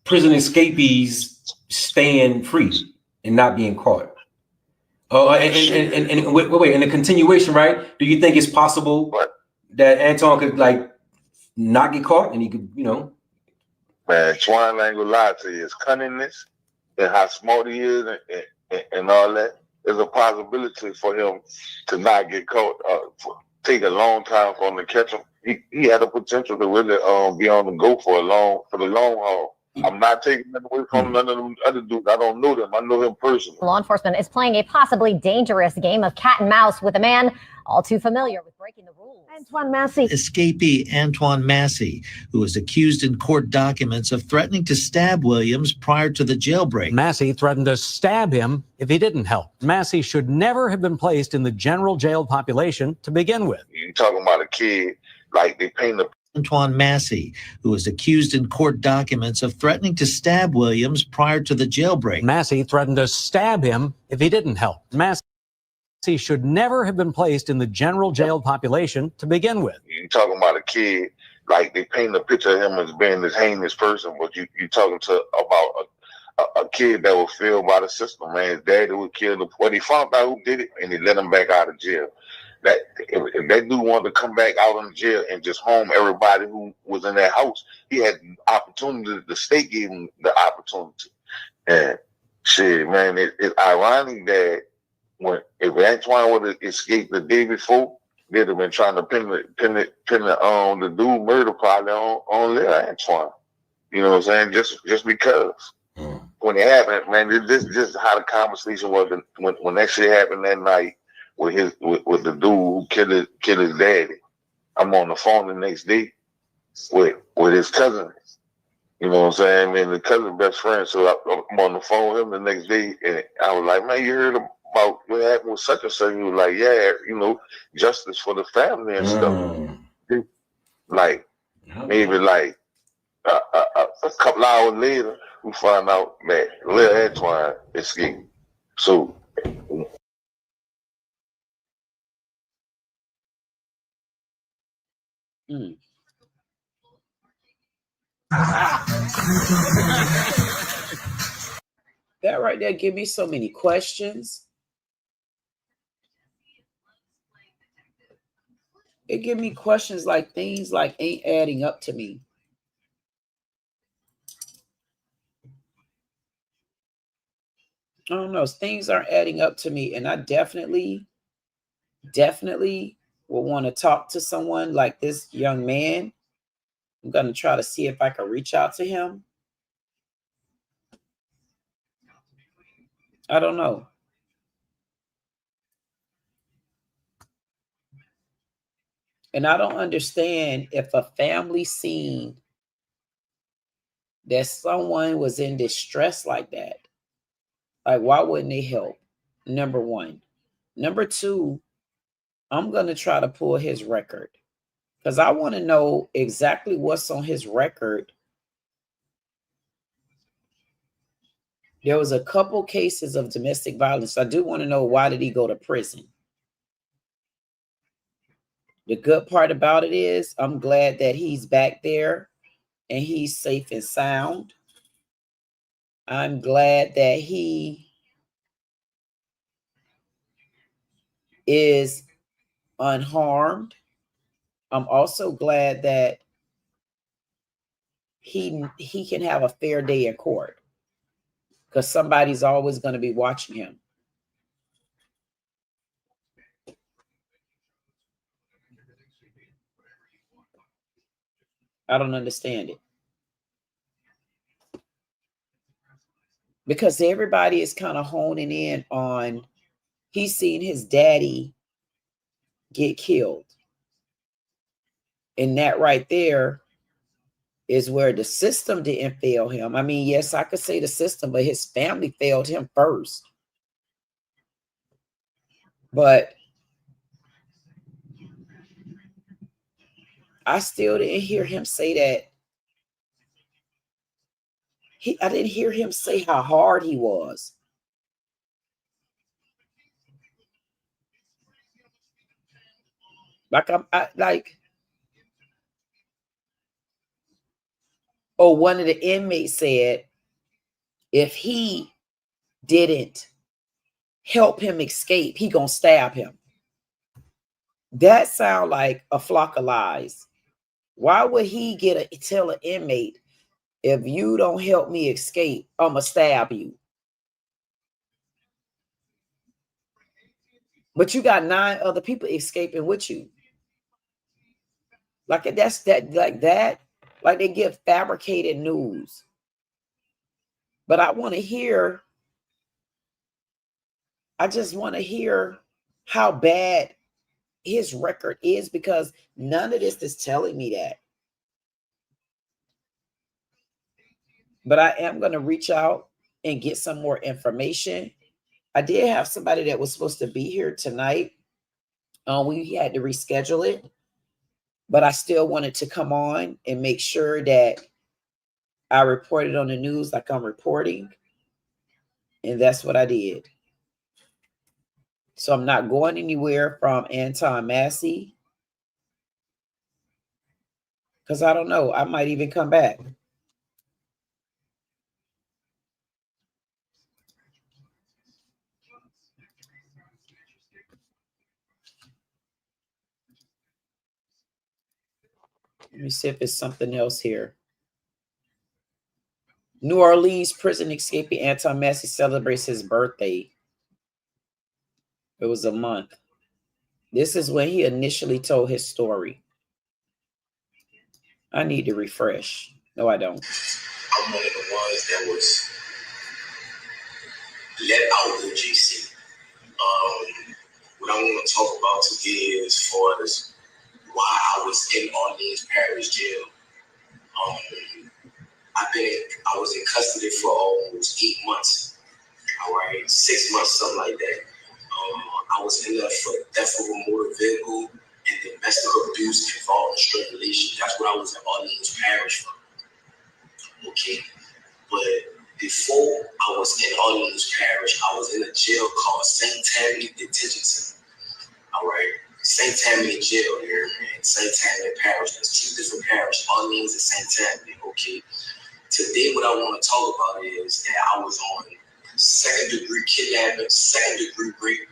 prison escapees staying free and not being caught? And wait, in the continuation, right? Do you think it's possible that Antoine could like not get caught and he could, you know? Man, Twine ain't gonna lie to you. His cunningness and how smart he is and all that. There's a possibility for him to not get caught. Take a long time for him to catch him. He had the potential to really be on the go for the long haul. I'm not taking that away from none of them other dudes. I don't know them. I know him personally. Law enforcement is playing a possibly dangerous game of cat and mouse with a man all too familiar with breaking the rules. Antoine Massey. Escapee Antoine Massey, who was accused in court documents of threatening to stab Williams prior to the jailbreak. Massey threatened to stab him if he didn't help. Massey should never have been placed in the general jail population to begin with. You're talking about a kid, like they paint the Antoine Massey, who was accused in court documents of threatening to stab Williams prior to the jailbreak. Massey threatened to stab him if he didn't help. Massey should never have been placed in the general jail population to begin with. You're talking about a kid, like they paint a picture of him as being this heinous person, but you're talking about a kid that was failed by the system, man. His daddy would kill him. Well, he found out who did it, and he let him back out of jail. That if that dude wanted to come back out of jail and just harm everybody who was in that house, he had the opportunity. The state gave him the opportunity. And shit, man, it's ironic that if Antoine would have escaped the day before, they'd have been trying to pin the dude murder probably on little Antoine. You know what I'm saying? Just because. When it happened, man, this is how the conversation was when that shit happened that night. With the dude who killed his daddy. I'm on the phone the next day with his cousin. You know what I'm saying? And the cousin best friend. So I'm on the phone with him the next day, and I was like, man, you heard about what happened with such and such? He was like, yeah, you know, justice for the family and stuff. Like maybe like a couple hours later, we find out that Lil Antoine escaped. So. That right there give me so many questions. It give me questions like things like ain't adding up to me. I don't know. Things aren't adding up to me, and I definitely will want to talk to someone like this young man. I'm going to try to see if I can reach out to him. I don't know. And I don't understand if a family seen that someone was in distress like that. Like, why wouldn't they help? Number one. Number two, I'm going to try to pull his record because I want to know exactly what's on his record. There was a couple cases of domestic violence. I do want to know, why did he go to prison? The good part about it is I'm glad that he's back there and he's safe and sound. I'm glad that he is unharmed. I'm also glad that he can have a fair day in court, because somebody's always going to be watching him. I don't understand it. Because everybody is kind of honing in on, he's seen his daddy get killed. And that right there is where the system didn't fail him. I mean, yes, I could say the system, but his family failed him first. But I still didn't hear him say that. I didn't hear him say how hard he was. One of the inmates said if he didn't help him escape, he gonna stab him. That sound like a flock of lies. Why would he tell an inmate, if you don't help me escape, I'm gonna stab you? But you got 9 other people escaping with you. Like like they give fabricated news. But I just want to hear how bad his record is, because none of this is telling me that. But I am going to reach out and get some more information. I did have somebody that was supposed to be here tonight. We had to reschedule it, but I still wanted to come on and make sure that I reported on the news like I'm reporting. And that's what I did. So I'm not going anywhere from Antoine Massey, because I don't know, I might even come back. Let me see if it's something else here. New Orleans prison escapee Antoine Massey celebrates his birthday. It was a month. This is when he initially told his story. I need to refresh. No, I don't. I'm one of the ones that was let out of GC. What I want to talk about today is as far as why I was in Orleans Parish Jail. I was in custody for almost 8 months. All right, 6 months, something like that. I was in there for theft of a motor vehicle and domestic abuse involving strangulation. That's what I was in Orleans Parish for. Okay, but before I was in Orleans Parish, I was in a jail called St. Tammany Detention Center. All right, St. Tammany Jail here in St. Tammany Parish. There's 2 different parishes, Orleans and St. Tammany. Okay. Today, what I want to talk about is that I was on 2nd-degree kidnapping, 2nd-degree rape,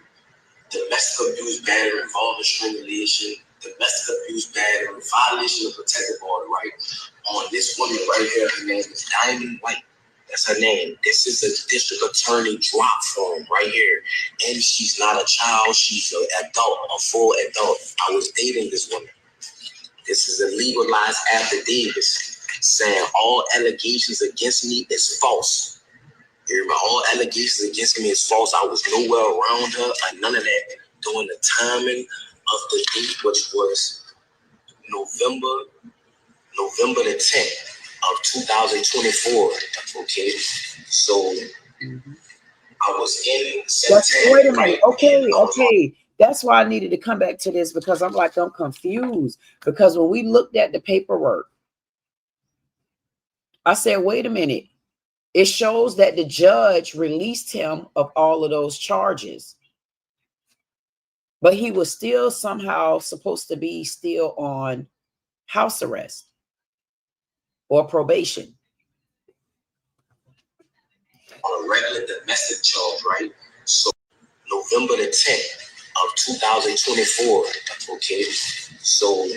domestic abuse, battery involving strangulation, domestic abuse, battery, violation of protective order, right? On this woman right here, her name is Diamond White. That's her name. This is a district attorney drop form right here. And she's not a child, she's an adult, a full adult. I was dating this woman. This is a legalized affidavit saying all allegations against me is false. All allegations against me is false. I was nowhere around her or none of that during the timing of the date, which was November the 10th of 2024. Okay, so I was in September. Wait a minute. Okay. That's why I needed to come back to this, because I'm confused. Because when we looked at the paperwork, I said, wait a minute. It shows that the judge released him of all of those charges, but he was still somehow supposed to be still on house arrest or probation. On a regular domestic charge, right? So November the 10th of 2024, okay? So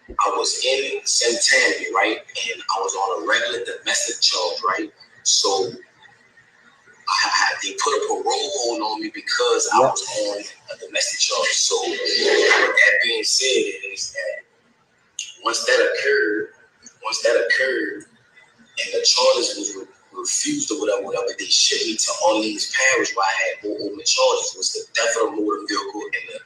I was in Centennial, right? And I was on a regular domestic charge, right? So they put a parole hold on me because I was on a domestic charge. So that being said, is that once that occurred, and the charges was refused or whatever, they shipped me to Orleans Parish where I had more open charges. It was the theft of a motor vehicle and the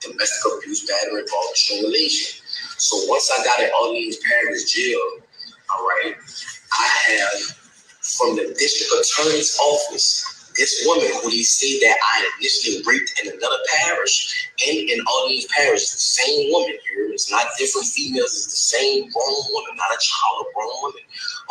domestic abuse, battery, involving strangulation. So once I got at Orleans Parish jail, all right, I have from the district attorney's office, this woman who they say that I initially raped in another parish and in Orleans Parish, the same woman here. It's not different females, it's the same grown woman, not a child, a grown woman.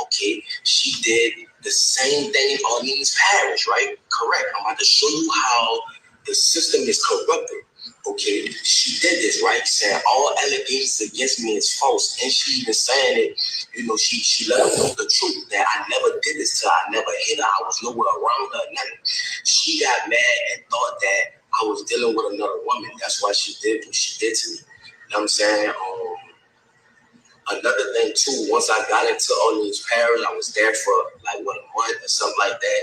Okay, she did the same thing in Orleans Parish, right? Correct. I'm about to show you how the system is corrupted. Okay, she did this, right? Saying all allegations against me is false, and she even saying it. You know, she let them know the truth that I never did this to her. I never hit her. I was nowhere around her. Nothing. She got mad and thought that I was dealing with another woman. That's why she did what she did to me. You know what I'm saying? Another thing too. Once I got into Orleans Parish, I was there for like a month or something like that.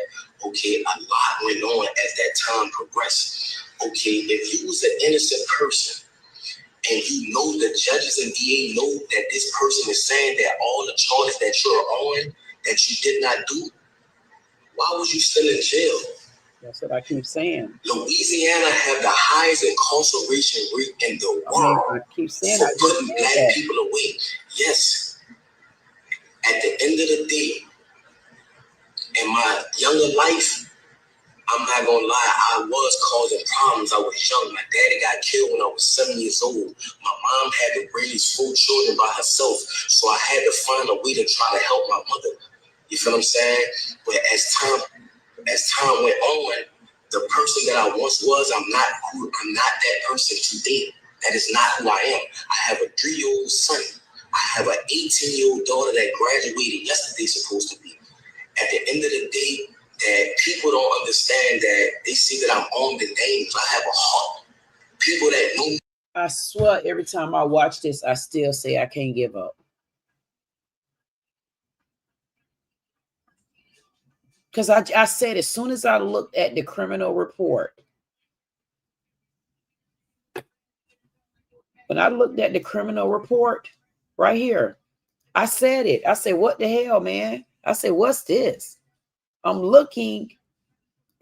Okay, a lot went on as that time progressed. Okay, if you was an innocent person and you know the judges and DA know that this person is saying that all the charges that you're on that you did not do, why was you still in jail? That's what I keep saying. Louisiana have the highest incarceration rate in the world. I keep saying for putting black people away. Yes. At the end of the day, in my younger life, I'm not gonna lie, I was causing problems. I was young. My daddy got killed when I was 7 years old. My mom had to raise 4 children by herself, so I had to find a way to try to help my mother. You feel what I'm saying? But as time went on, the person that I once was, I'm not that person today. That is not who I am. I have a 3-year-old son. I have an 18-year-old daughter that graduated yesterday, supposed to be. At the end of the day, that people don't understand that they see that I'm on the names. I have a heart. People that know me. I swear every time I watch this, I still say I can't give up. Because I said as soon as I looked at the criminal report, when I looked at the criminal report right here, I said it. I said, what the hell, man? I said, what's this? I'm looking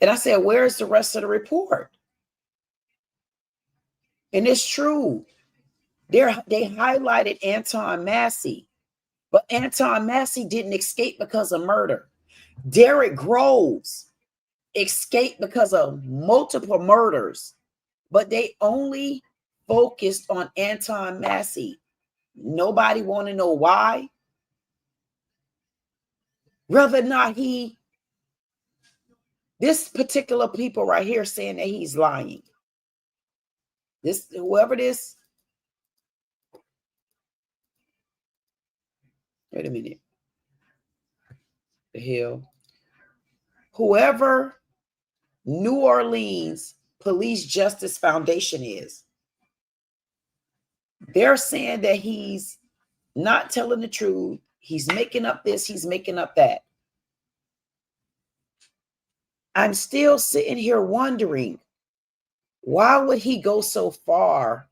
and I said, where's the rest of the report? And it's true. They highlighted Antoine Massey, but Antoine Massey didn't escape because of murder. Derrick Groves escaped because of multiple murders, but they only focused on Antoine Massey. Nobody want to know why. Whether or not this particular people right here saying that he's lying. This, whoever this, wait a minute. The hell. Whoever New Orleans Police Justice Foundation is, they're saying that he's not telling the truth. He's making up this, he's making up that. I'm still sitting here wondering, why would he go so far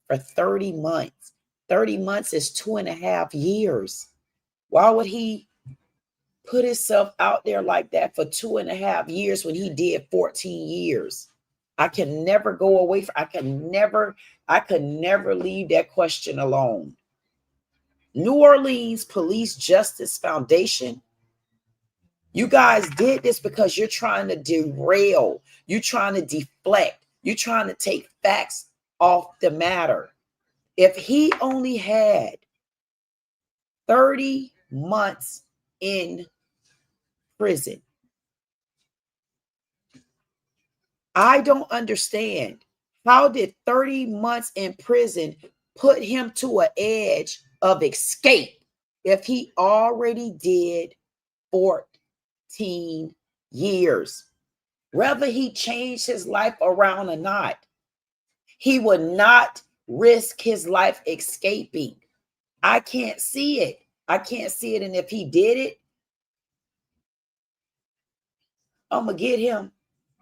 for 30 months? 30 months is 2.5 years. Why would he put himself out there like that for 2.5 years when he did 14 years? I can never go away from, I could never leave that question alone. New Orleans Police Justice Foundation, you guys did this because you're trying to derail, you're trying to deflect You're trying to take facts off the matter. If he only had 30 months in prison, I don't understand. How did 30 months in prison put him to an edge of escape if he already did 14 years? Whether he changed his life around or not, he would not risk his life escaping. I can't see it. I can't see it. And if he did it, I'm going to get him,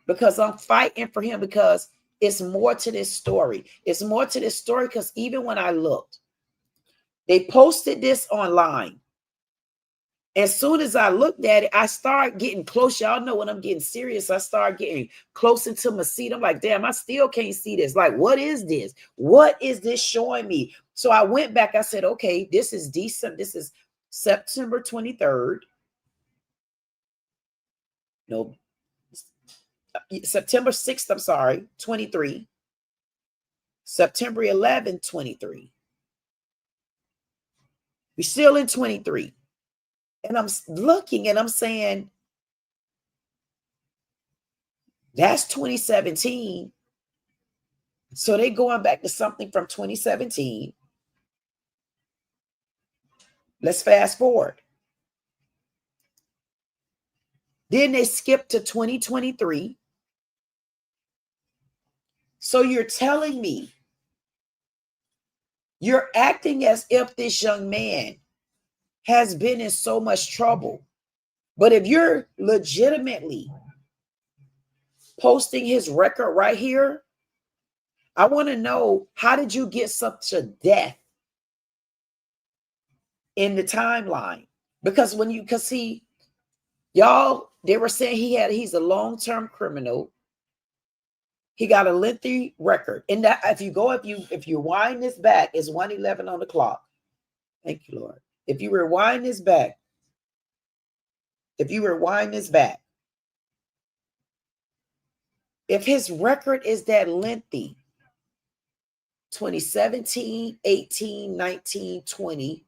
because I'm fighting for him, because it's more to this story. It's more to this story because even when I looked, they posted this online. As soon as I looked at it, I started getting close. Y'all know when I'm getting serious, I start getting close into my seat. I'm like, damn, I still can't see this. Like, what is this? What is this showing me? So I went back. I said, okay, this is December. This is September 23rd. No, September 6th, I'm sorry, 23. September 11th, 23. We're still in 23. And I'm looking and I'm saying, that's 2017. So they're going back to something from 2017. Let's fast forward. Then they skip to 2023. So you're telling me, you're acting as if this young man has been in so much trouble. But if you're legitimately posting his record right here, I want to know, how did you get such a death in the timeline? Because y'all, they were saying he's a long-term criminal. He got a lengthy record. And that if you wind this back, it's 1:11 on the clock. Thank you, Lord. If you rewind this back, if his record is that lengthy, 2017, 18, 19, 20,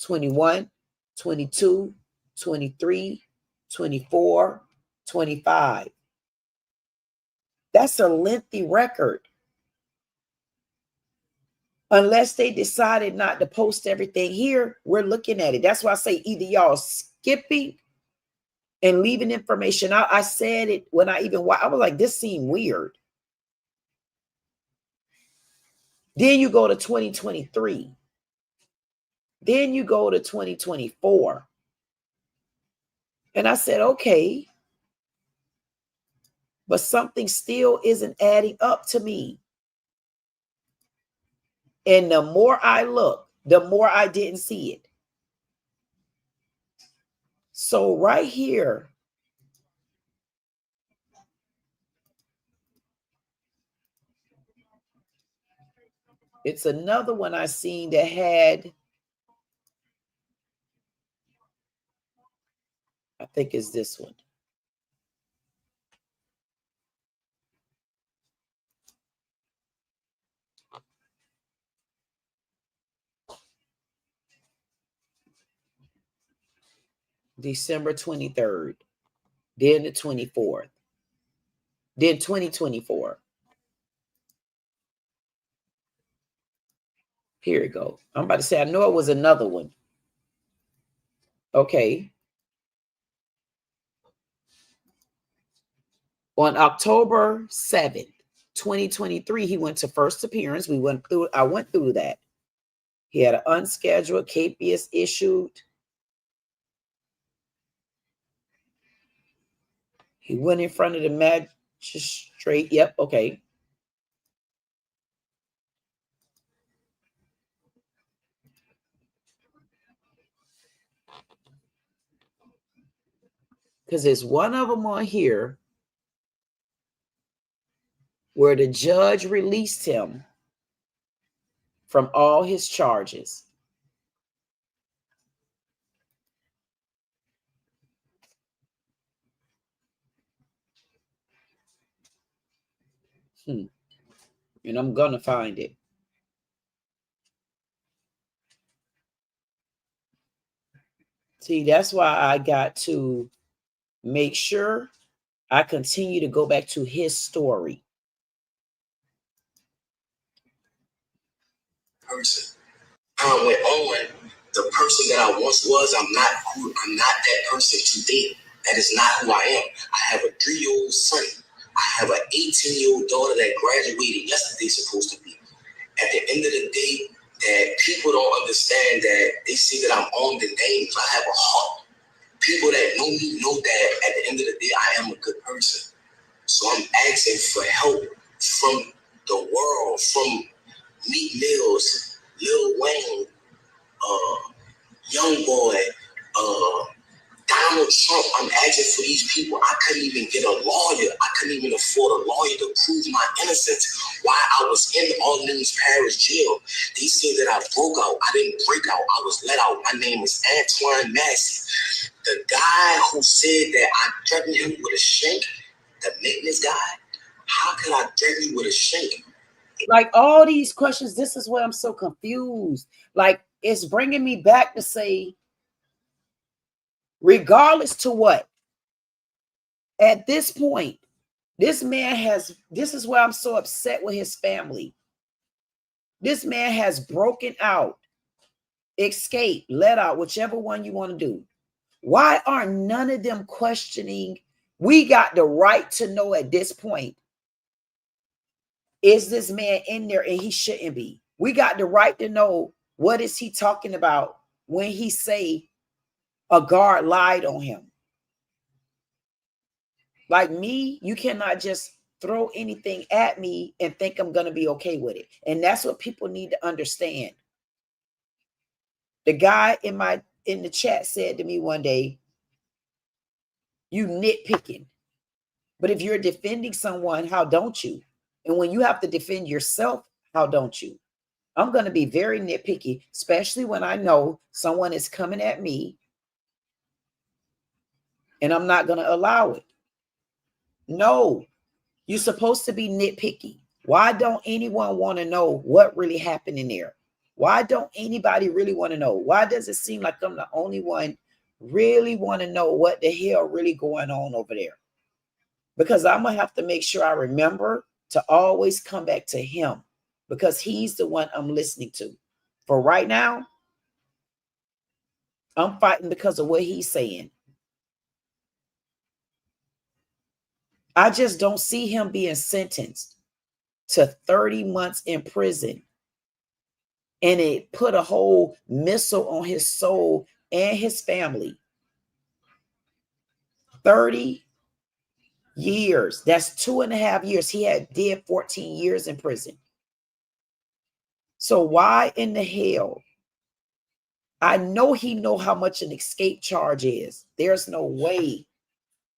21, 22, 23, 24, 25. That's a lengthy record. Unless they decided not to post everything here, we're looking at it. That's why I say either y'all skipping and leaving information out. I said it when I was like, this seemed weird. Then you go to 2023. Then you go to 2024. And I said, okay, but something still isn't adding up to me. And the more I look, the more I didn't see it. So right here, it's another one I seen that had, I think it's this one. December 23rd, then the 24th, then 2024. Here we go. I'm about to say, I know it was another one. Okay. On October 7th, 2023, he went to first appearance. I went through that. He had an unscheduled capias issued. He went in front of the magistrate. Yep, okay. Because there's one of them on here where the judge released him from all his charges. And I'm gonna find it. See, that's why I got to make sure I continue to go back to his story. Person. Time went on. The person that I once was, I'm not that person today. That is not who I am. I have a 3-year-old son. I have an 18-year-old daughter that graduated yesterday, supposed to be. At the end of the day, that people don't understand that they see that I'm armed and dangerous. I have a heart. People that know me know that at the end of the day, I am a good person. So I'm asking for help from the world, from Meek Mills, Lil Wayne, Young Boy, Donald Trump. I'm asking for these people. I couldn't even get a lawyer. I couldn't even afford a lawyer to prove my innocence while I was in Orleans Parish jail. They said that I broke out. I didn't break out. I was let out. My name is Antoine Massey. The guy who said that I threatened him with a shank, the maintenance guy, how could I threaten you with a shank? Like all these questions, this is where I'm so confused. Like it's bringing me back to say, regardless to what, at this point, this man has, this is where I'm so upset with his family. This man has broken out, escaped, let out, whichever one you want to do. Why are none of them questioning? We got the right to know at this point, is this man in there and he shouldn't be? We got the right to know, what is he talking about when he say a guard lied on him? Like me, you cannot just throw anything at me and think I'm going to be okay with it. And that's what people need to understand. The guy in the chat said to me one day, you nitpicking. But if you're defending someone, how don't you? And when you have to defend yourself, how don't you? I'm going to be very nitpicky, especially when I know someone is coming at me and I'm not going to allow it. No, you're supposed to be nitpicky. Why don't anyone want to know what really happened in there? Why don't anybody really want to know? Why does it seem like I'm the only one really want to know what the hell really going on over there? Because I'm going to have to make sure I remember to always come back to him, because he's the one I'm listening to. For right now, I'm fighting because of what he's saying. I just don't see him being sentenced to 30 months in prison. And it put a whole missile on his soul and his family. 30 years. That's 2.5 years. He did 14 years in prison. So why in the hell? I know he know how much an escape charge is. There's no way.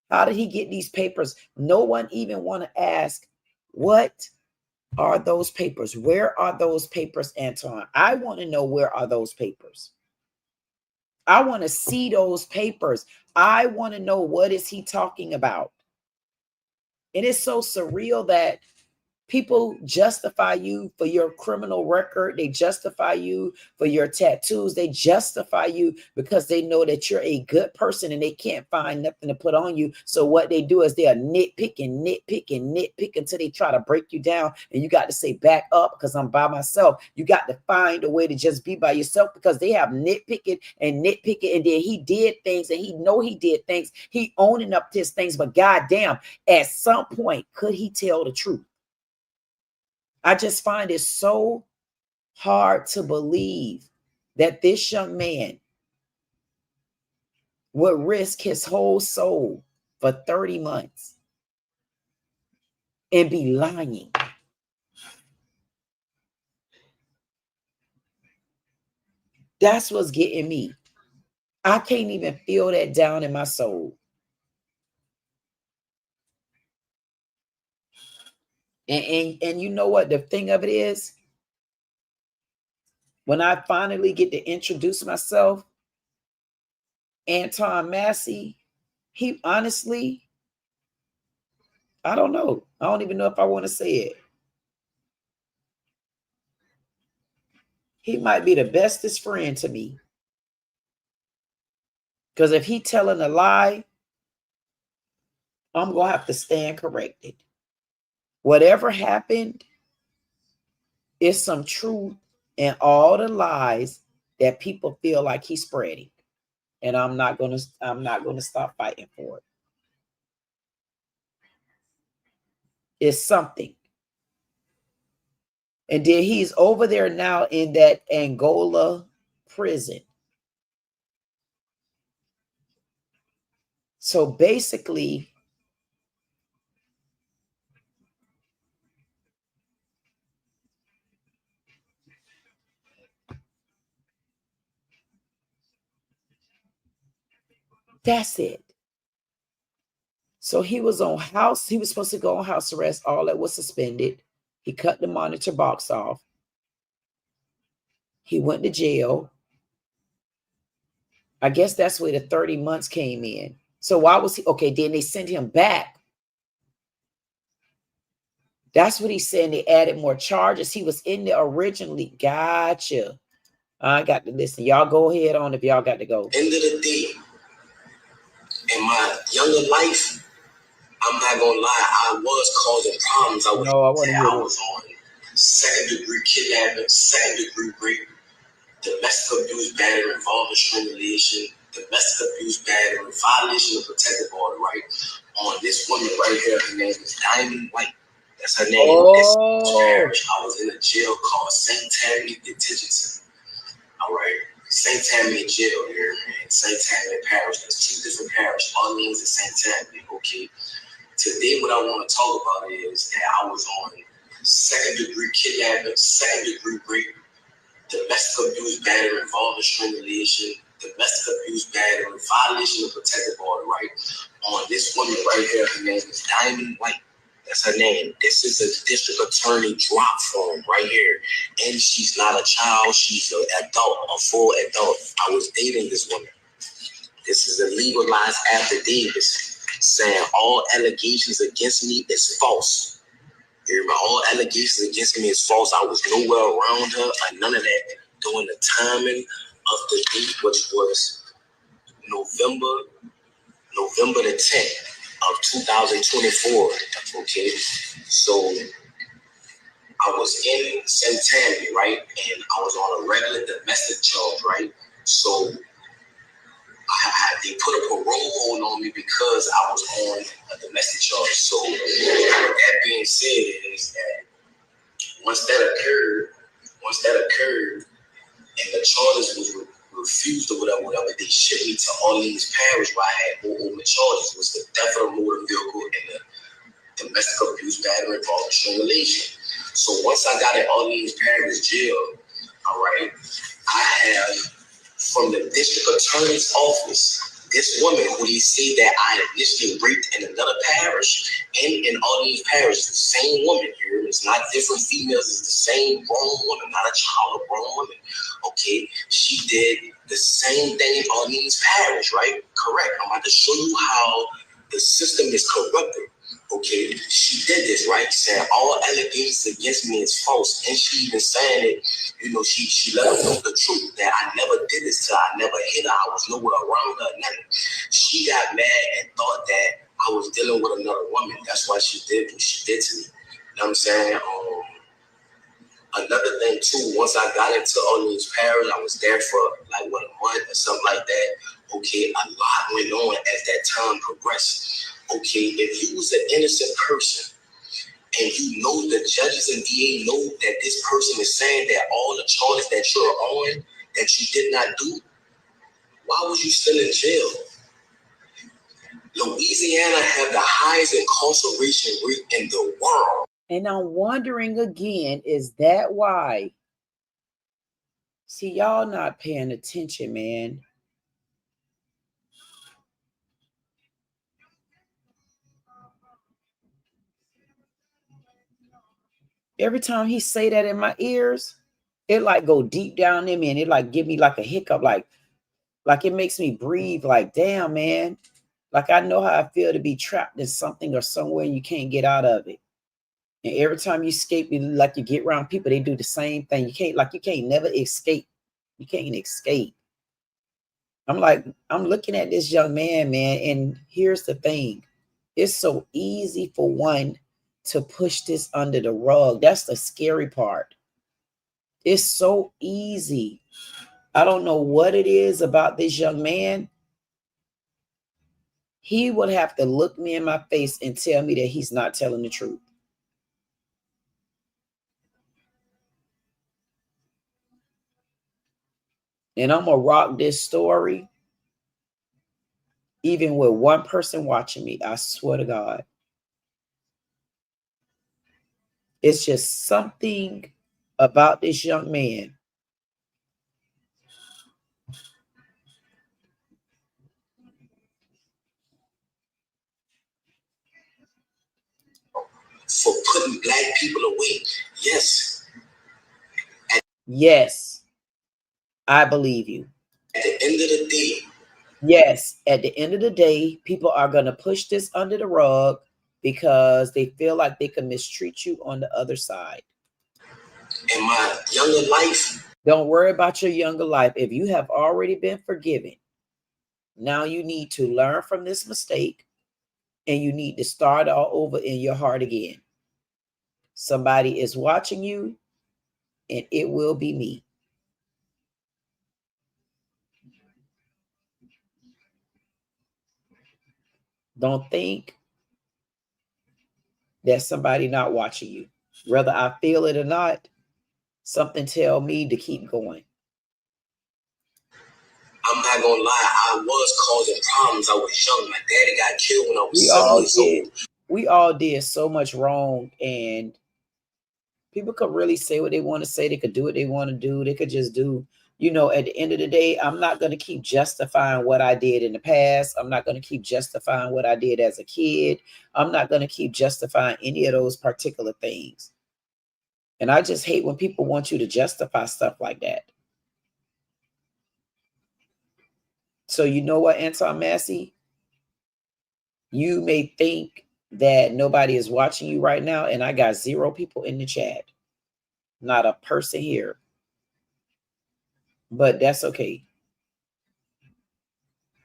How did he get these papers? No one even want to ask, what are those papers? Where are those papers, Antoine? I want to know, where are those papers? I want to see those papers. I want to know, what is he talking about? It is so surreal that people justify you for your criminal record. They justify you for your tattoos. They justify you because they know that you're a good person and they can't find nothing to put on you. So what they do is they are nitpicking until they try to break you down. And you got to say, back up, because I'm by myself. You got to find a way to just be by yourself, because they have nitpicking. And then he did things, and he know he did things. He owning up to his things. But goddamn, at some point, could he tell the truth? I just find it so hard to believe that this young man would risk his whole soul for 30 months and be lying. That's what's getting me. I can't even feel that down in my soul. And you know what the thing of it is? When I finally get to introduce myself, Antoine Massey, he honestly, I don't know. I don't even know if I want to say it. He might be the bestest friend to me. Because if he telling a lie, I'm going to have to stand corrected. Whatever happened is some truth in all the lies that people feel like he's spreading. And I'm not going to stop fighting for it. It's something. And then he's over there now in that Angola prison. So basically, that's it. So he was supposed to go on house arrest. All that was suspended. He cut the monitor box off. He went to jail. I guess that's where the 30 months came in. So why was he, okay, then they sent him back. That's what he said. They added more charges. He was in there originally. Gotcha. I got to listen. Y'all go ahead on if y'all got to go. End of the day, in my younger life, I'm not gonna lie, I was causing problems. I was on second-degree kidnapping, second-degree rape, domestic abuse, battery, involving strangulation, domestic abuse, battery, violation of protective order, right? On this woman right here, her name is Diamond White. That's her name. I was in a jail called St. Tammany Detention Center. All right. St. Tammany jail here in St. Tammany Parish. There's two different parishes, Orleans and St. Tammany. Okay. Today, what I want to talk about is that I was on second-degree kidnapping, second-degree rape, domestic abuse, battery, involving strangulation, domestic abuse, battery, violation of protective order, right? On this woman right here, her name is Diamond White. That's her name. This is a district attorney drop form right here. And she's not a child. She's an adult, a full adult. I was dating this woman. This is a legalized affidavit saying all allegations against me is false. All allegations against me is false. I was nowhere around her or none of that during the timing of the date, which was November the 10th of 2024. Okay, so I was in St. Tammany, right, and I was on a regular domestic charge, right. So they put a parole hold on me because I was on a domestic charge. So that being said, is that once that occurred, and the charges was refused or whatever, they shipped me to Orleans Parish where I had more charges. It was the theft of a motor vehicle and the domestic abuse, battery, involving strangulation. So once I got in Orleans Parish jail, all right, I have from the district attorney's office, this woman who they say that I initially raped in another parish and in Orleans Parish, the same woman here. It's not different females, it's the same grown woman, not a child, a grown woman. Okay, she did the same thing in Orleans Parish, right? Correct. I'm about to show you how the system is corrupted. Okay, she did this, right? Saying all allegations against me is false. And she even saying it, she let them know the truth that I never did this to her. I never hit her. I was nowhere around her, nothing. She got mad and thought that I was dealing with another woman. That's why she did what she did to me. You know what I'm saying? Another thing too, once I got into Orleans Parish, I was there for like a month or something like that. Okay, a lot went on as that time progressed. Okay, if you was an innocent person and you know the judges and DA know that this person is saying that all the charges that you're on that you did not do, why was you still in jail? Louisiana have the highest incarceration rate in the world. And I'm wondering again, is that why? See, y'all not paying attention, man. Every time he say that in my ears, it like go deep down in me and it like give me like a hiccup, like it makes me breathe like, damn, man. Like, I know how I feel to be trapped in something or somewhere and you can't get out of it. And every time you escape, like you get around people, they do the same thing. You can't never escape. You can't escape. I'm looking at this young man, and here's the thing. It's so easy for one to push this under the rug. That's the scary part. It's so easy. I don't know what it is about this young man. He would have to look me in my face and tell me that he's not telling the truth. And I'm going to rock this story, even with one person watching me. I swear to God. It's just something about this young man. For putting black people away. Yes. Yes. I believe you. At the end of the day. Yes. At the end of the day, people are going to push this under the rug because they feel like they can mistreat you on the other side. In my younger life. Don't worry about your younger life. If you have already been forgiven, now you need to learn from this mistake and you need to start all over in your heart again. Somebody is watching you, and it will be me. Don't think that somebody not watching you. Whether I feel it or not, something tell me to keep going. I'm not gonna lie, I was causing problems. I was young. My daddy got killed when I was 7 years old. We all did so much wrong, and people could really say what they want to say. They could do what they want to do. They could just do, at the end of the day, I'm not going to keep justifying what I did in the past. I'm not going to keep justifying what I did as a kid. I'm not going to keep justifying any of those particular things. And I just hate when people want you to justify stuff like that. So you know what, Antoine Massey? You may think that nobody is watching you right now, and I got 0 people in the chat. Not a person here. But that's okay.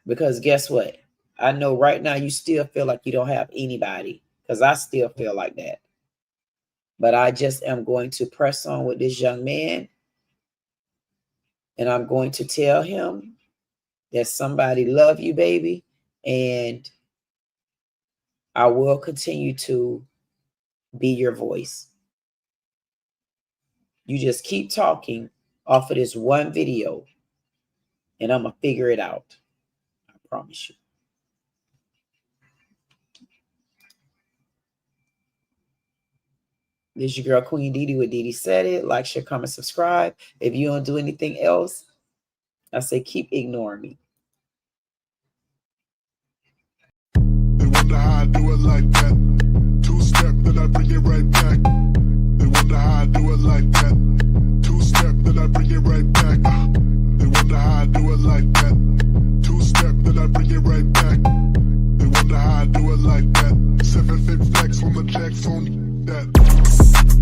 Because guess what? I know right now you still feel like you don't have anybody, because I still feel like that. But I just am going to press on with this young man, and I'm going to tell him that somebody love you, baby, and I will continue to be your voice. You just keep talking off of this one video, and I'm going to figure it out. I promise you. This is your girl, Queen Didi with Didi Said It. Like, share, comment, subscribe. If you don't do anything else, I say keep ignoring me. They wonder how I do it like that. 2-step, then I bring it right back. They wonder how I do it like that. 2-step, then I bring it right back. They wonder how I do it like that. 2-step, then I bring it right back. They wonder how I do it like that. 7 fix on the jacks on that.